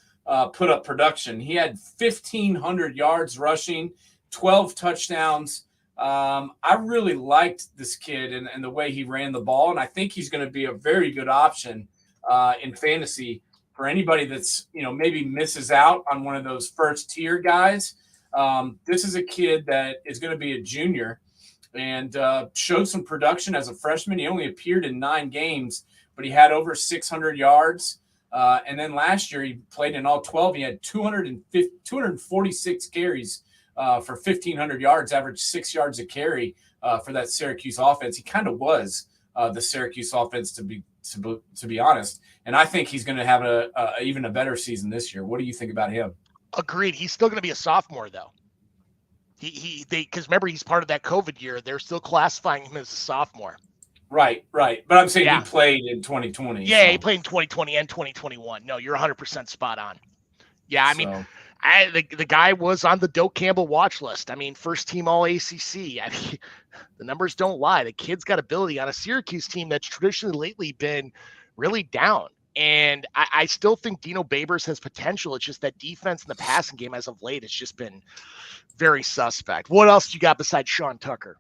put up production. He had 1,500 yards rushing, 12 touchdowns. I really liked this kid and the way he ran the ball, and I think he's going to be a very good option in fantasy for anybody that's, maybe misses out on one of those first-tier guys. This is a kid that is going to be a junior and showed some production as a freshman. He only appeared in 9 games, but he had over 600 yards. And then last year he played in all 12. He had 246 carries for 1,500 yards, averaged 6 yards a carry for that Syracuse offense. He kind of was the Syracuse offense, to be honest. And I think he's going to have even a better season this year. What do you think about him? Agreed. He's still going to be a sophomore, though. Because remember, he's part of that COVID year. They're still classifying him as a sophomore. Right. But I'm saying he played in 2020. Yeah, so. He played in 2020 and 2021. No, you're 100% spot on. Yeah, I mean, the guy was on the Doak Campbell watch list. I mean, first team All ACC. I mean, the numbers don't lie. The kid's got ability on a Syracuse team that's traditionally lately been really down. And I still think Dino Babers has potential. It's just that defense in the passing game as of late has just been very suspect. What else you got besides Sean Tucker?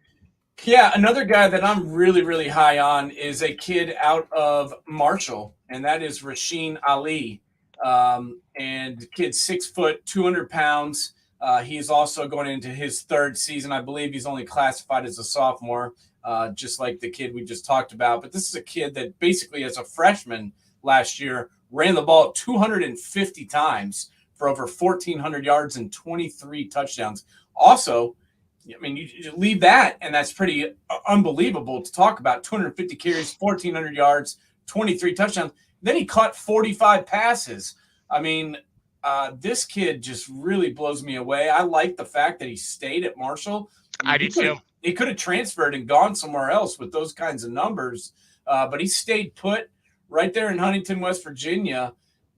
Yeah, another guy that I'm really, really high on is a kid out of Marshall, and that is Rasheen Ali. And the kid's 6 foot, 200 pounds. He is also going into his 3rd season. I believe he's only classified as a sophomore, just like the kid we just talked about. But this is a kid that basically, as a freshman last year, ran the ball 250 times for over 1,400 yards and 23 touchdowns. Also, I mean, you leave that, and that's pretty unbelievable to talk about. 250 carries, 1,400 yards, 23 touchdowns. Then he caught 45 passes. I mean, this kid just really blows me away. I like the fact that he stayed at Marshall. I do too. He could have transferred and gone somewhere else with those kinds of numbers, but he stayed put right there in Huntington, West Virginia,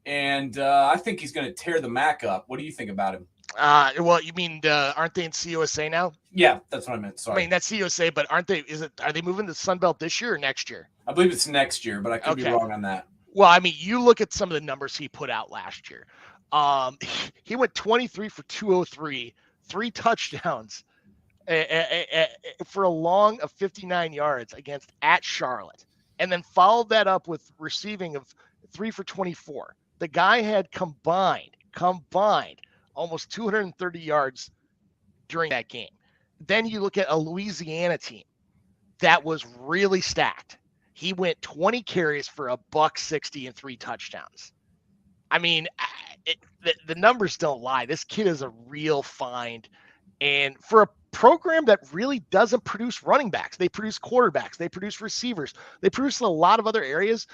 and I think he's going to tear the MAC up. What do you think about him? Well, you mean aren't they in CUSA now? Yeah, that's what I meant. Sorry. I mean, that's CUSA, but aren't they? Are they moving to the Sun Belt this year or next year? I believe it's next year, but I could be wrong on that. Well, I mean, you look at some of the numbers he put out last year. He went 23 for 203, 3 touchdowns for a long of 59 yards at Charlotte, and then followed that up with receiving of 3 for 24. The guy had combined almost 230 yards during that game. Then you look at a Louisiana team that was really stacked. He went 20 carries for $160 and 3 touchdowns. I mean, the numbers don't lie. This kid is a real find. And for a program that really doesn't produce running backs, they produce quarterbacks, they produce receivers, they produce a lot of other areas.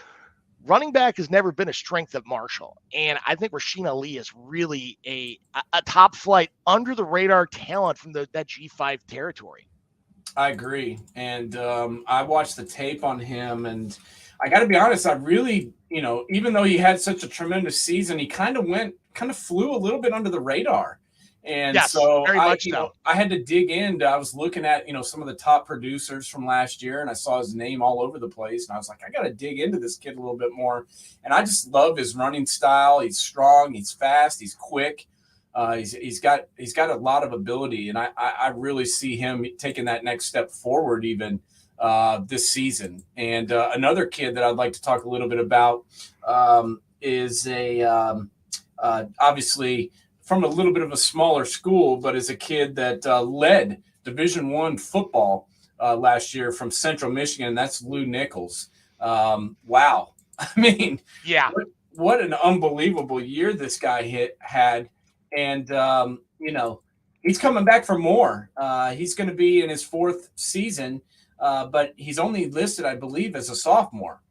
Running back has never been a strength at Marshall. And I think Rasheen Ali is really a top flight, under the radar talent from that G5 territory. I agree. And I watched the tape on him, and I got to be honest, I really, even though he had such a tremendous season, he kind of flew a little bit under the radar. And yes, so I had to dig in. I was looking at, some of the top producers from last year, and I saw his name all over the place. And I was like, I got to dig into this kid a little bit more. And I just love his running style. He's strong. He's fast. He's quick. He's got a lot of ability. And I really see him taking that next step forward even this season. And another kid that I'd like to talk a little bit about is obviously from a little bit of a smaller school, but is a kid that led Division I football last year from Central Michigan. That's Lou Nichols. Wow. I mean, yeah, what an unbelievable year this guy had. And, he's coming back for more. He's going to be in his 4th season, but he's only listed, I believe, as a sophomore.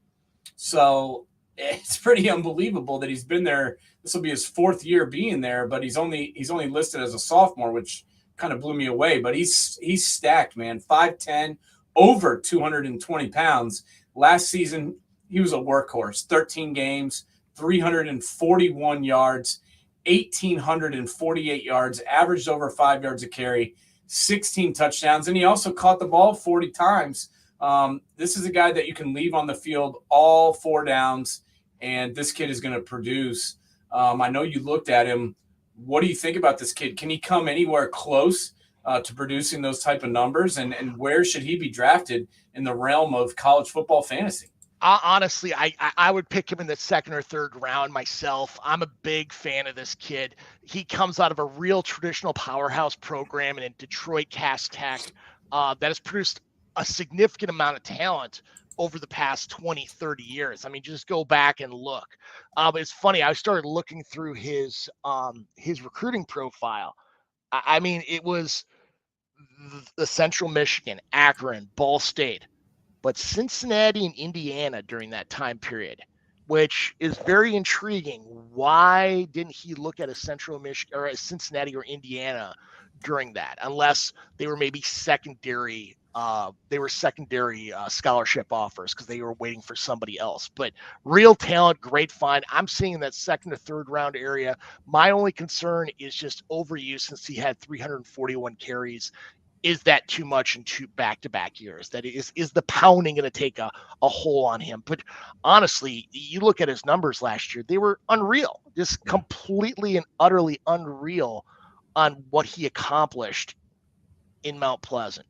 So it's pretty unbelievable that he's been there. This will be his 4th year being there, but he's only listed as a sophomore, which kind of blew me away. But he's stacked, man. 5'10", over 220 pounds. Last season, he was a workhorse. 13 games, 341 yards, 1,848 yards, averaged over 5 yards a carry, 16 touchdowns. And he also caught the ball 40 times This is a guy that you can leave on the field all 4 downs, and this kid is going to produce. I know you looked at him. What do you think about this kid? Can he come anywhere close to producing those type of numbers? And where should he be drafted in the realm of college football fantasy? Honestly, I would pick him in the 2nd or 3rd round myself. I'm a big fan of this kid. He comes out of a real traditional powerhouse program in Detroit Cass Tech that has produced a significant amount of talent over the past 20, 30 years. I mean, just go back and look. But it's funny. I started looking through his recruiting profile. I mean, it was the Central Michigan, Akron, Ball State, but Cincinnati and Indiana during that time period, which is very intriguing. Why didn't he look at a Central Michigan or a Cincinnati or Indiana during that, unless they were maybe secondary scholarship offers because they were waiting for somebody else? But real talent, great find. I'm seeing in that 2nd or 3rd round area. My only concern is just overuse since he had 341 carries. Is that too much in 2 back-to-back years? That is the pounding going to take a hole on him? But honestly, you look at his numbers last year, they were unreal, just completely and utterly unreal on what he accomplished in Mount Pleasant.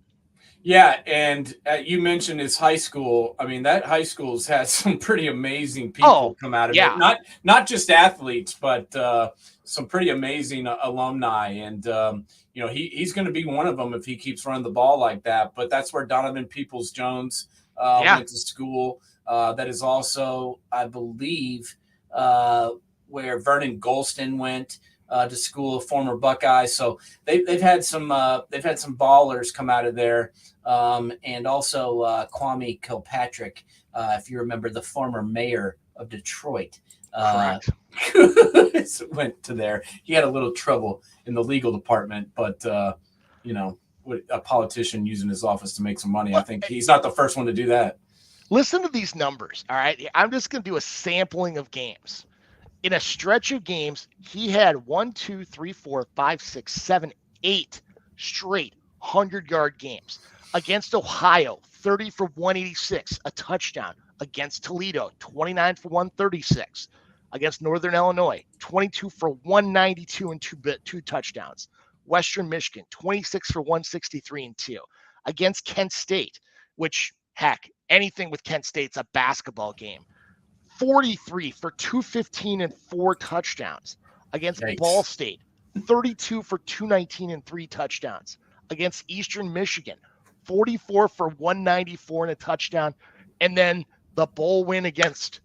Yeah, and you mentioned his high school. I mean, that high school's had some pretty amazing people come out of it. Not just athletes, but some pretty amazing alumni. And he's going to be one of them if he keeps running the ball like that. But that's where Donovan Peoples-Jones went to school. That is also, I believe, where Vernon Golston went to school, a former Buckeye. So they've had some ballers come out of there. And also Kwame Kilpatrick, if you remember, the former mayor of Detroit, Correct. went to there. He had a little trouble in the legal department, but a politician using his office to make some money. I think he's not the first one to do that. Listen to these numbers. All right. I'm just going to do a sampling of games. In a stretch of games, he had 8 straight 100-yard games. Against Ohio, 30 for 186, a touchdown. Against Toledo, 29 for 136. Against Northern Illinois, 22 for 192 and two touchdowns. Western Michigan, 26 for 163 and 2. Against Kent State, which, heck, anything with Kent State's a basketball game. 43 for 215 and 4 touchdowns. Against Ball State, 32 for 219 and 3 touchdowns. Against Eastern Michigan, 44 for 194 and a touchdown. And then the bowl win against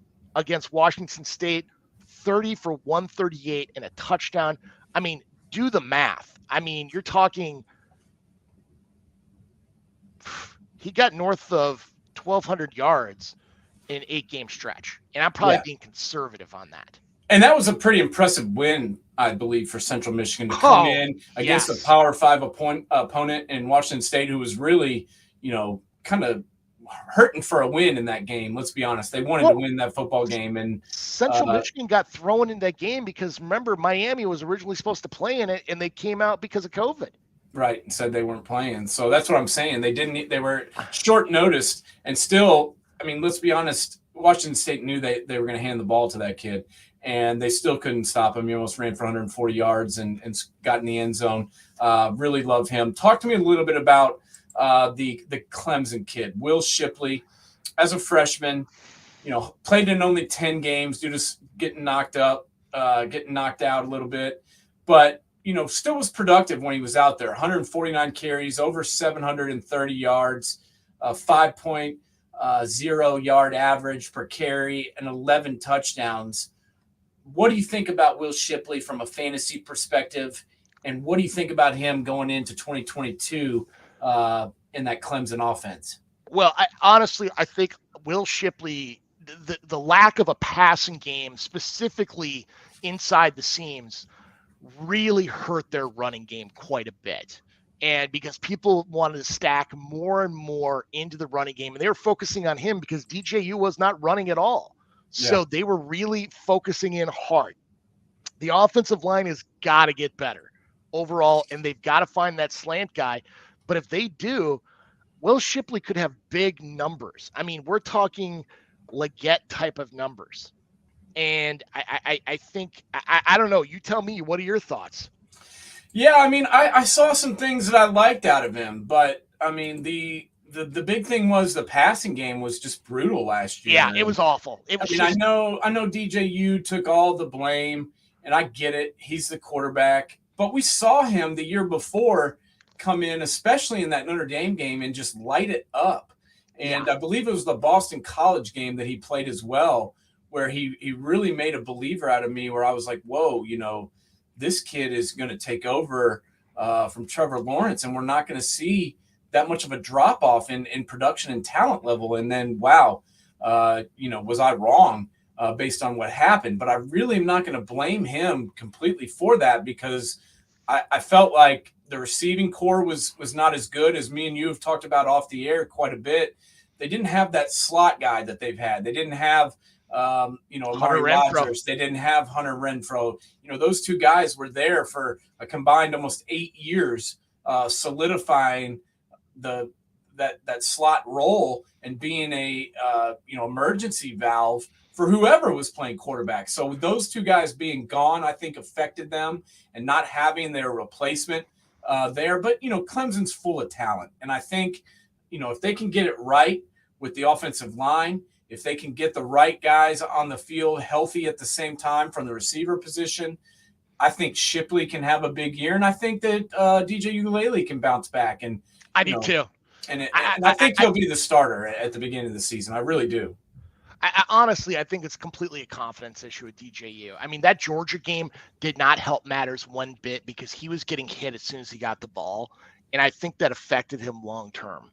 Washington State, 30 for 138 and a touchdown. I mean, do the math. I mean, you're talking he got north of 1,200 yards in 8-game stretch. And I'm probably being conservative on that. And that was a pretty impressive win, I believe, for Central Michigan to come in against a Power 5 opponent in Washington State, who was really, kind of hurting for a win in that game. Let's be honest. They wanted to win that football game. And Central Michigan got thrown in that game because, remember, Miami was originally supposed to play in it, and they came out because of COVID. Right, and said they weren't playing. So that's what I'm saying. They were short noticed, and still, I mean, let's be honest, Washington State knew they were going to hand the ball to that kid. And they still couldn't stop him. He almost ran for 140 yards and got in the end zone. Really love him. Talk to me a little bit about the Clemson kid, Will Shipley. As a freshman, played in only 10 games due to getting knocked out a little bit. But, still was productive when he was out there. 149 carries, over 730 yards, 5.0 yard average per carry, and 11 touchdowns. What do you think about Will Shipley from a fantasy perspective? And what do you think about him going into 2022 in that Clemson offense? Well, I think Will Shipley, the lack of a passing game, specifically inside the seams, really hurt their running game quite a bit. And because people wanted to stack more and more into the running game, and they were focusing on him because DJU was not running at all. So they were really focusing in hard. The offensive line has got to get better overall, and they've got to find that slant guy. But if they do, Will Shipley could have big numbers. I mean, we're talking Leggett type of numbers. And I think, I don't know. You tell me, what are your thoughts? Yeah, I mean, I saw some things that I liked out of him, but I mean, the big thing was the passing game was just brutal last year. Yeah, it was awful. It I was mean, I know DJU took all the blame, and I get it. He's the quarterback, but we saw him the year before come in, especially in that Notre Dame game, and just light it up. And I believe it was the Boston College game that he played as well, where he really made a believer out of me, where I was like, whoa, this kid is going to take over from Trevor Lawrence, and we're not going to see that much of a drop off in production and talent level. And then, wow, was I wrong based on what happened? But I really am not going to blame him completely for that, because I felt like the receiving core was not as good as me and you have talked about off the air quite a bit. They didn't have that slot guy that they've had. They didn't have Amari Rogers. They didn't have Hunter Renfro. Those two guys were there for a combined almost 8 years, solidifying that slot role and being a emergency valve for whoever was playing quarterback. So with those two guys being gone, I think affected them, and not having their replacement there. But Clemson's full of talent, and I think if they can get it right with the offensive line, if they can get the right guys on the field healthy at the same time from the receiver position, I think Shipley can have a big year, and I think that DJ Ukulele can bounce back. And I do too. And I think he'll be the starter at the beginning of the season. I really do. Honestly, I think it's completely a confidence issue with DJU. I mean, that Georgia game did not help matters one bit, because he was getting hit as soon as he got the ball, and I think that affected him long term.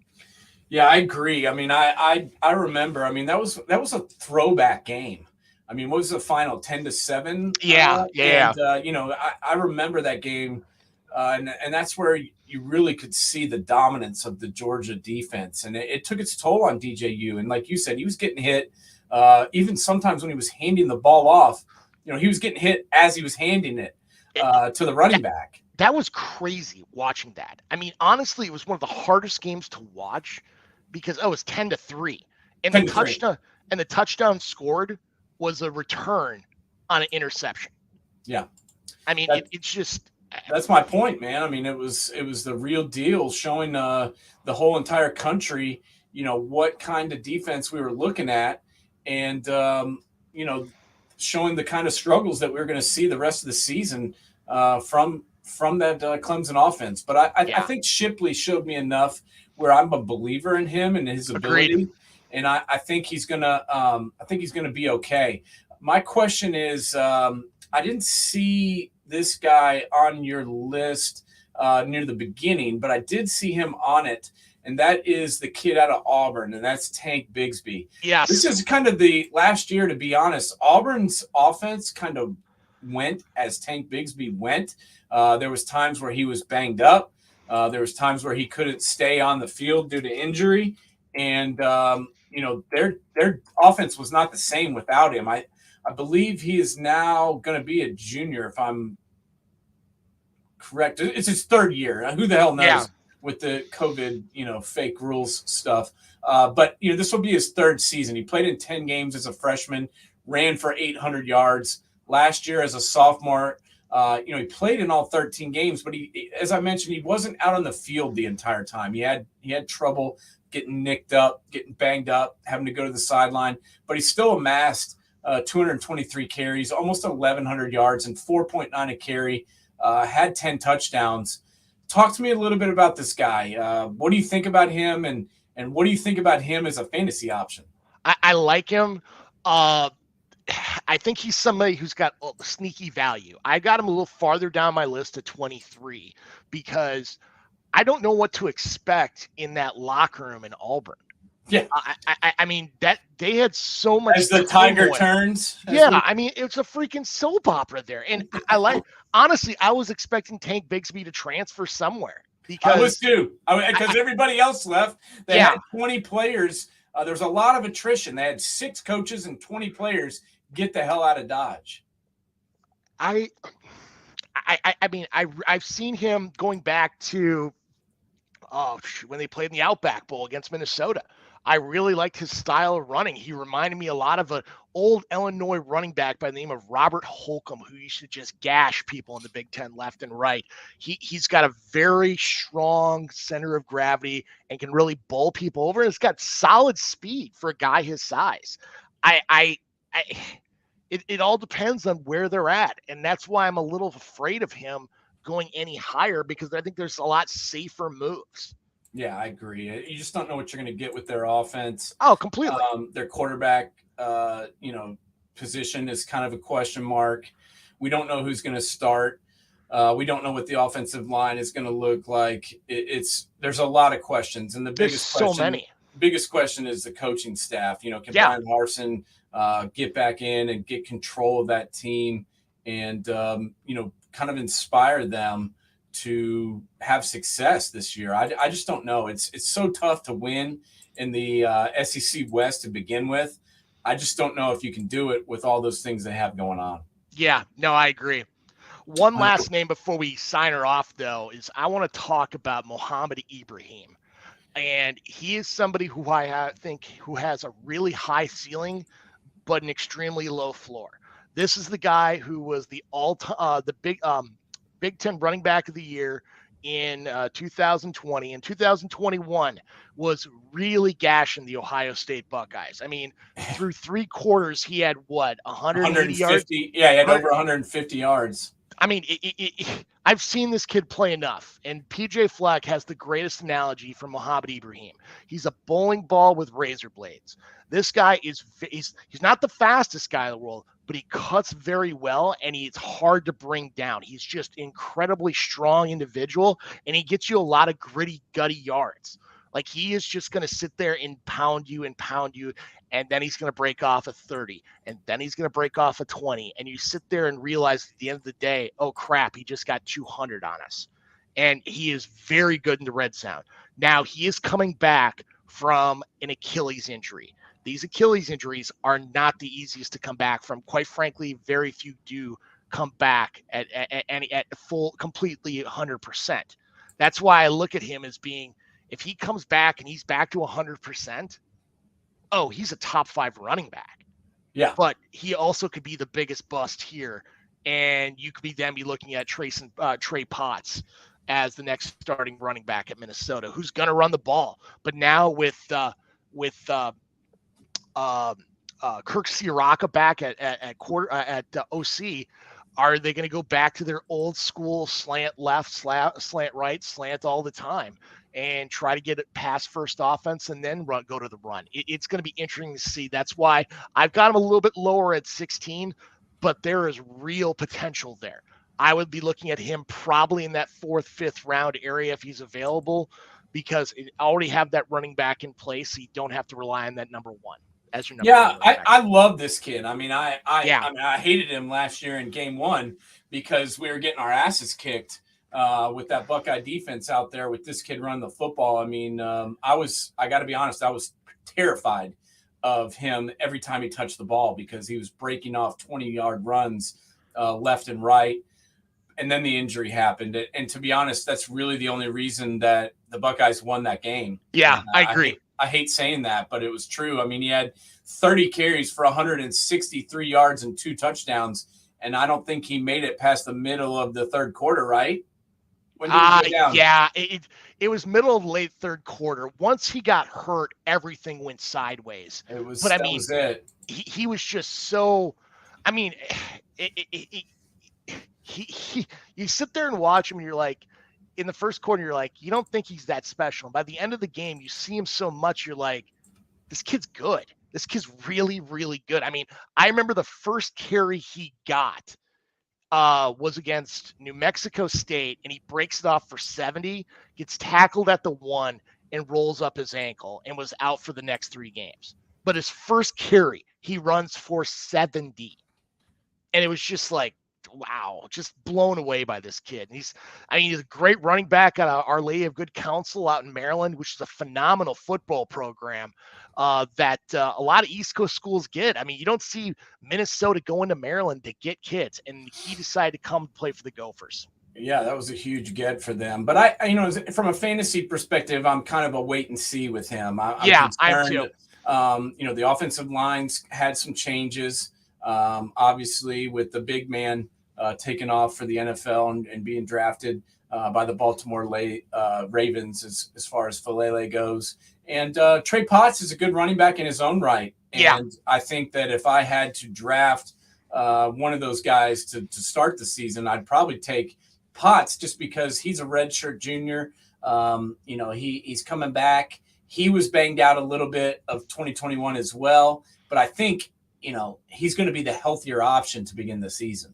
Yeah, I agree. I mean, I remember. I mean, that was a throwback game. I mean, what was the final, 10-7? Yeah. And I remember that game, and that's where you really could see the dominance of the Georgia defense, and it took its toll on DJU. And like you said, he was getting hit. Even sometimes when he was handing the ball off, he was getting hit as he was handing it to the running back. That was crazy watching that. I mean, honestly, it was one of the hardest games to watch, because it was 10-3, and the touchdown scored was a return on an interception. Yeah, I mean, it's just. That's my point, man. I mean, it was the real deal, showing the whole entire country, what kind of defense we were looking at, and showing the kind of struggles that we we're going to see the rest of the season from that Clemson offense. But I think Shipley showed me enough where I'm a believer in him and his ability. Agreed. And I think he's gonna be okay. My question is, I didn't see this guy on your list near the beginning, but I did see him on it, and that is the kid out of Auburn, and that's Tank Bigsby. Yes. This is kind of the last year, to be honest. Auburn's offense kind of went as Tank Bigsby went. There was times where he was banged up. There was times where he couldn't stay on the field due to injury, and their offense was not the same without him. I believe he is now going to be a junior, if I'm correct. It's his third year. Who the hell knows with the COVID, fake rules stuff. But this will be his third season. He played in 10 games as a freshman, ran for 800 yards. Last year as a sophomore, he played in all 13 games, but he, as I mentioned, he wasn't out on the field the entire time. He had trouble getting nicked up, getting banged up, having to go to the sideline, but he still amassed 223 carries, almost 1,100 yards, and 4.9 a carry. Had 10 touchdowns. Talk to me a little bit about this guy. What do you think about him, and what do you think about him as a fantasy option? I like him. I think he's somebody who's got sneaky value. I got him a little farther down my list at 23, because I don't know what to expect in that locker room in Auburn. Yeah, I mean, that they had so much as the tiger turns. I mean, it's a freaking soap opera there, and honestly, I was expecting Tank Bigsby to transfer somewhere, because I was too. Because everybody else left. They had 20 players. There was a lot of attrition. They had 6 coaches and 20 players get the hell out of Dodge. I mean, I've seen him going back to when they played in the Outback Bowl against Minnesota. I really liked his style of running. He reminded me a lot of an old Illinois running back by the name of Robert Holcomb, who used to just gash people in the Big Ten left and right. He's got a very strong center of gravity and can really bowl people over. And it's got solid speed for a guy his size. It all depends on where they're at, and that's why I'm a little afraid of him going any higher, because I think there's a lot safer moves. Yeah, I agree. You just don't know what you're going to get with their offense. Oh, completely. Their quarterback, position is kind of a question mark. We don't know who's going to start. We don't know what the offensive line is going to look like. There's a lot of questions, and the biggest question is the coaching staff. Can Brian Larson get back in and get control of that team, and kind of inspire them to have success this year? I just don't know. It's so tough to win in the SEC West to begin with. I just don't know if you can do it with all those things they have going on. Yeah, no, I agree. One last name before we sign her off, though, is I want to talk about Mohamed Ibrahim. And he is somebody who I think who has a really high ceiling, but an extremely low floor. This is the guy who was the Big Ten running back of the year in 2020. And 2021 was really gashing the Ohio State Buckeyes. I mean, through 3 quarters, he had 150 yards? Yeah, he had over 150 yards. I mean, I've seen this kid play enough, and PJ Fleck has the greatest analogy for Mohamed Ibrahim. He's a bowling ball with razor blades. This guy he's not the fastest guy in the world, but he cuts very well, and he's hard to bring down. He's just incredibly strong individual, and he gets you a lot of gritty, gutty yards. Like, he is just going to sit there and pound you, and then he's going to break off a 30, and then he's going to break off a 20, and you sit there and realize at the end of the day, oh, crap, he just got 200 on us. And he is very good in the red zone. Now, he is coming back from an Achilles injury. These Achilles injuries are not the easiest to come back from. Quite frankly, very few do come back at full, completely 100%. That's why I look at him as being, if he comes back and he's back to 100%, oh, he's a top 5 running back. Yeah. But he also could be the biggest bust here. And you could be looking at Trey Potts as the next starting running back at Minnesota, who's going to run the ball. But now with Kirk Ciarrocca back at OC, are they going to go back to their old school slant left, slant right, slant all the time and try to get it past first offense and then go to the run? It's going to be interesting to see. That's why I've got him a little bit lower at 16, but there is real potential there. I would be looking at him probably in that 4th, 5th round area if he's available, because it already have that running back in place. So you don't have to rely on that number 1 as your number 1. I love this kid. I mean, I hated him last year in game 1 because we were getting our asses kicked with that Buckeye defense out there with this kid running the football. I mean, I got to be honest, I was terrified of him every time he touched the ball because he was breaking off 20-yard runs left and right. And then the injury happened. And to be honest, that's really the only reason that the Buckeyes won that game. Yeah, I agree. I hate saying that, but it was true. I mean, he had 30 carries for 163 yards and 2 touchdowns, and I don't think he made it past the middle of the 3rd quarter, right? When did he go down? Yeah, it was middle of late 3rd quarter. Once he got hurt, everything went sideways. Was it. He was just so – I mean, you sit there and watch him, and you're like – in the 1st quarter, you're like, you don't think he's that special. And by the end of the game, you see him so much, you're like, this kid's good. This kid's really, really good. I mean, I remember the first carry he got was against New Mexico State, and he breaks it off for 70, gets tackled at the 1, and rolls up his ankle and was out for the next 3 games. But his first carry, he runs for 70. And it was just like, wow, just blown away by this kid. He's a great running back at Our Lady of Good Counsel out in Maryland, which is a phenomenal football program that a lot of East Coast schools get. I mean, you don't see Minnesota going to Maryland to get kids, and he decided to come play for the Gophers. Yeah, that was a huge get for them. But I from a fantasy perspective, I'm kind of a wait and see with him. I'm I'm concerned. too. The offensive lines had some changes. Obviously, with the big man taking off for the NFL and being drafted by the Baltimore Ravens as far as Falele goes. And Trey Potts is a good running back in his own right. And I think that if I had to draft one of those guys to start the season, I'd probably take Potts just because he's a redshirt junior. He's coming back. He was banged out a little bit of 2021 as well. But I think, he's going to be the healthier option to begin the season.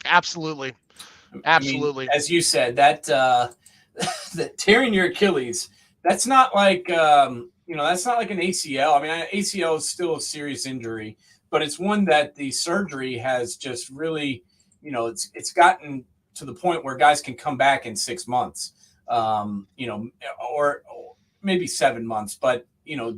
Absolutely. I mean, as you said, that tearing your Achilles, that's not like that's not like an ACL. I mean, ACL is still a serious injury, but it's one that the surgery has just really, it's gotten to the point where guys can come back in 6 months, or maybe 7 months, but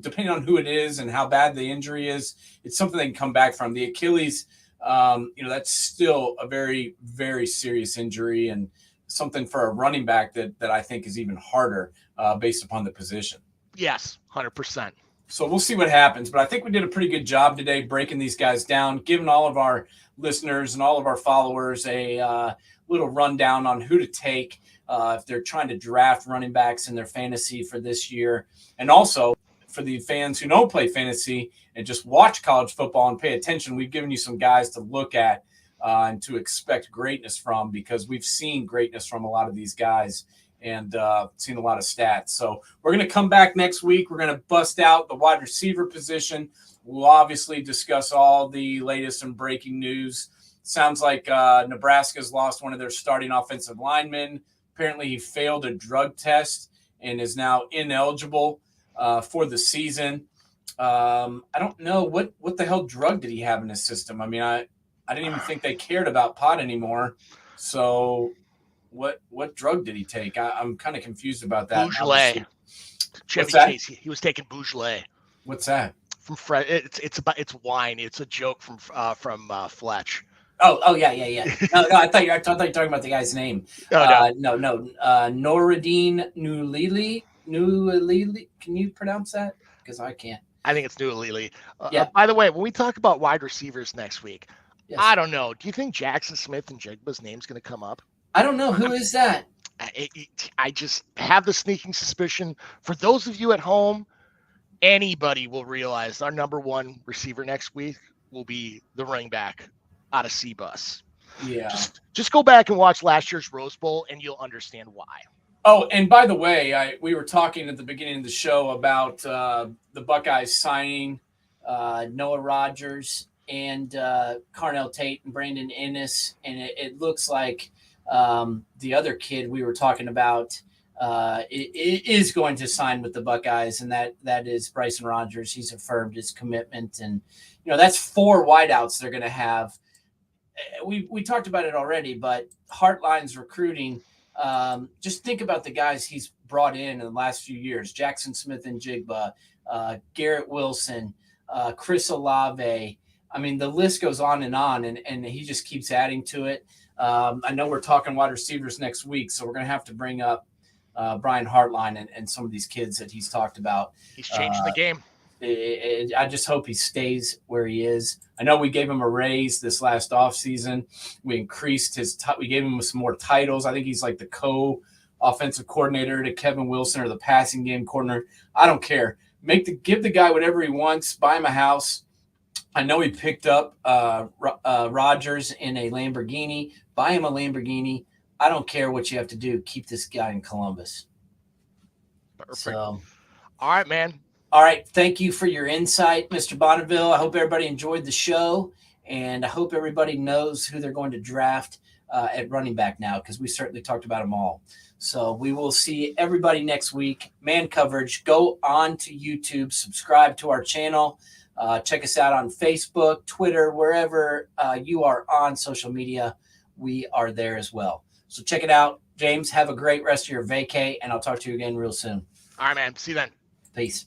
depending on who it is and how bad the injury is, it's something they can come back from. The Achilles, that's still a very, very serious injury and something for a running back that I think is even harder based upon the position. Yes, 100%. So we'll see what happens. But I think we did a pretty good job today breaking these guys down, giving all of our listeners and all of our followers a little rundown on who to take if they're trying to draft running backs in their fantasy for this year. And also for the fans who don't play fantasy and just watch college football and pay attention, we've given you some guys to look at and to expect greatness from, because we've seen greatness from a lot of these guys and seen a lot of stats. So we're going to come back next week. We're going to bust out the wide receiver position. We'll obviously discuss all the latest and breaking news. Sounds like Nebraska's lost one of their starting offensive linemen. Apparently he failed a drug test and is now ineligible for the season. I don't know what the hell drug did he have in his system. I mean, I didn't even think they cared about pot anymore. So what drug did he take? I'm kind of confused about that. Beaujolais. Chevy Chase. He was taking Beaujolais. What's that? From it's wine. It's a joke from Fletch. Oh yeah. No, I thought you were talking about the guy's name. No. Noureddin Noualili. Can you pronounce that? Because I can't. I think it's Noualili. Yeah. By the way, when we talk about wide receivers next week, yes. I don't know. Do you think Jackson Smith and Jigba's name's going to come up? I don't know. Who is that? I just have the sneaking suspicion. For those of you at home, anybody will realize our number one receiver next week will be the running back out of C-Bus. Yeah. Just go back and watch last year's Rose Bowl, and you'll understand why. Oh, and by the way, we were talking at the beginning of the show about the Buckeyes signing Noah Rogers and Carnell Tate and Brandon Ennis, and it looks like the other kid we were talking about it is going to sign with the Buckeyes, and that is Bryson Rogers. He's affirmed his commitment, and that's 4 wideouts they're going to have. We talked about it already, but Hartline's recruiting. Just think about the guys he's brought in the last few years: Jackson Smith and Jigba, Garrett Wilson, Chris Olave. I mean, the list goes on, and he just keeps adding to it. I know we're talking wide receivers next week, so we're going to have to bring up Brian Hartline and some of these kids that he's talked about. He's changing the game. I just hope he stays where he is. I know we gave him a raise this last offseason. We increased we gave him some more titles. I think he's like the co-offensive coordinator to Kevin Wilson or the passing game coordinator. I don't care. Give the guy whatever he wants. Buy him a house. I know he picked up Rogers in a Lamborghini. Buy him a Lamborghini. I don't care what you have to do. Keep this guy in Columbus. Perfect. So, all right, man. All right. Thank you for your insight, Mr. Bonneville. I hope everybody enjoyed the show, and I hope everybody knows who they're going to draft at running back now, because we certainly talked about them all. So we will see everybody next week. Man Coverage. Go on to YouTube. Subscribe to our channel. Check us out on Facebook, Twitter, wherever you are on social media. We are there as well. So check it out. James, have a great rest of your vacay, and I'll talk to you again real soon. All right, man. See you then. Peace.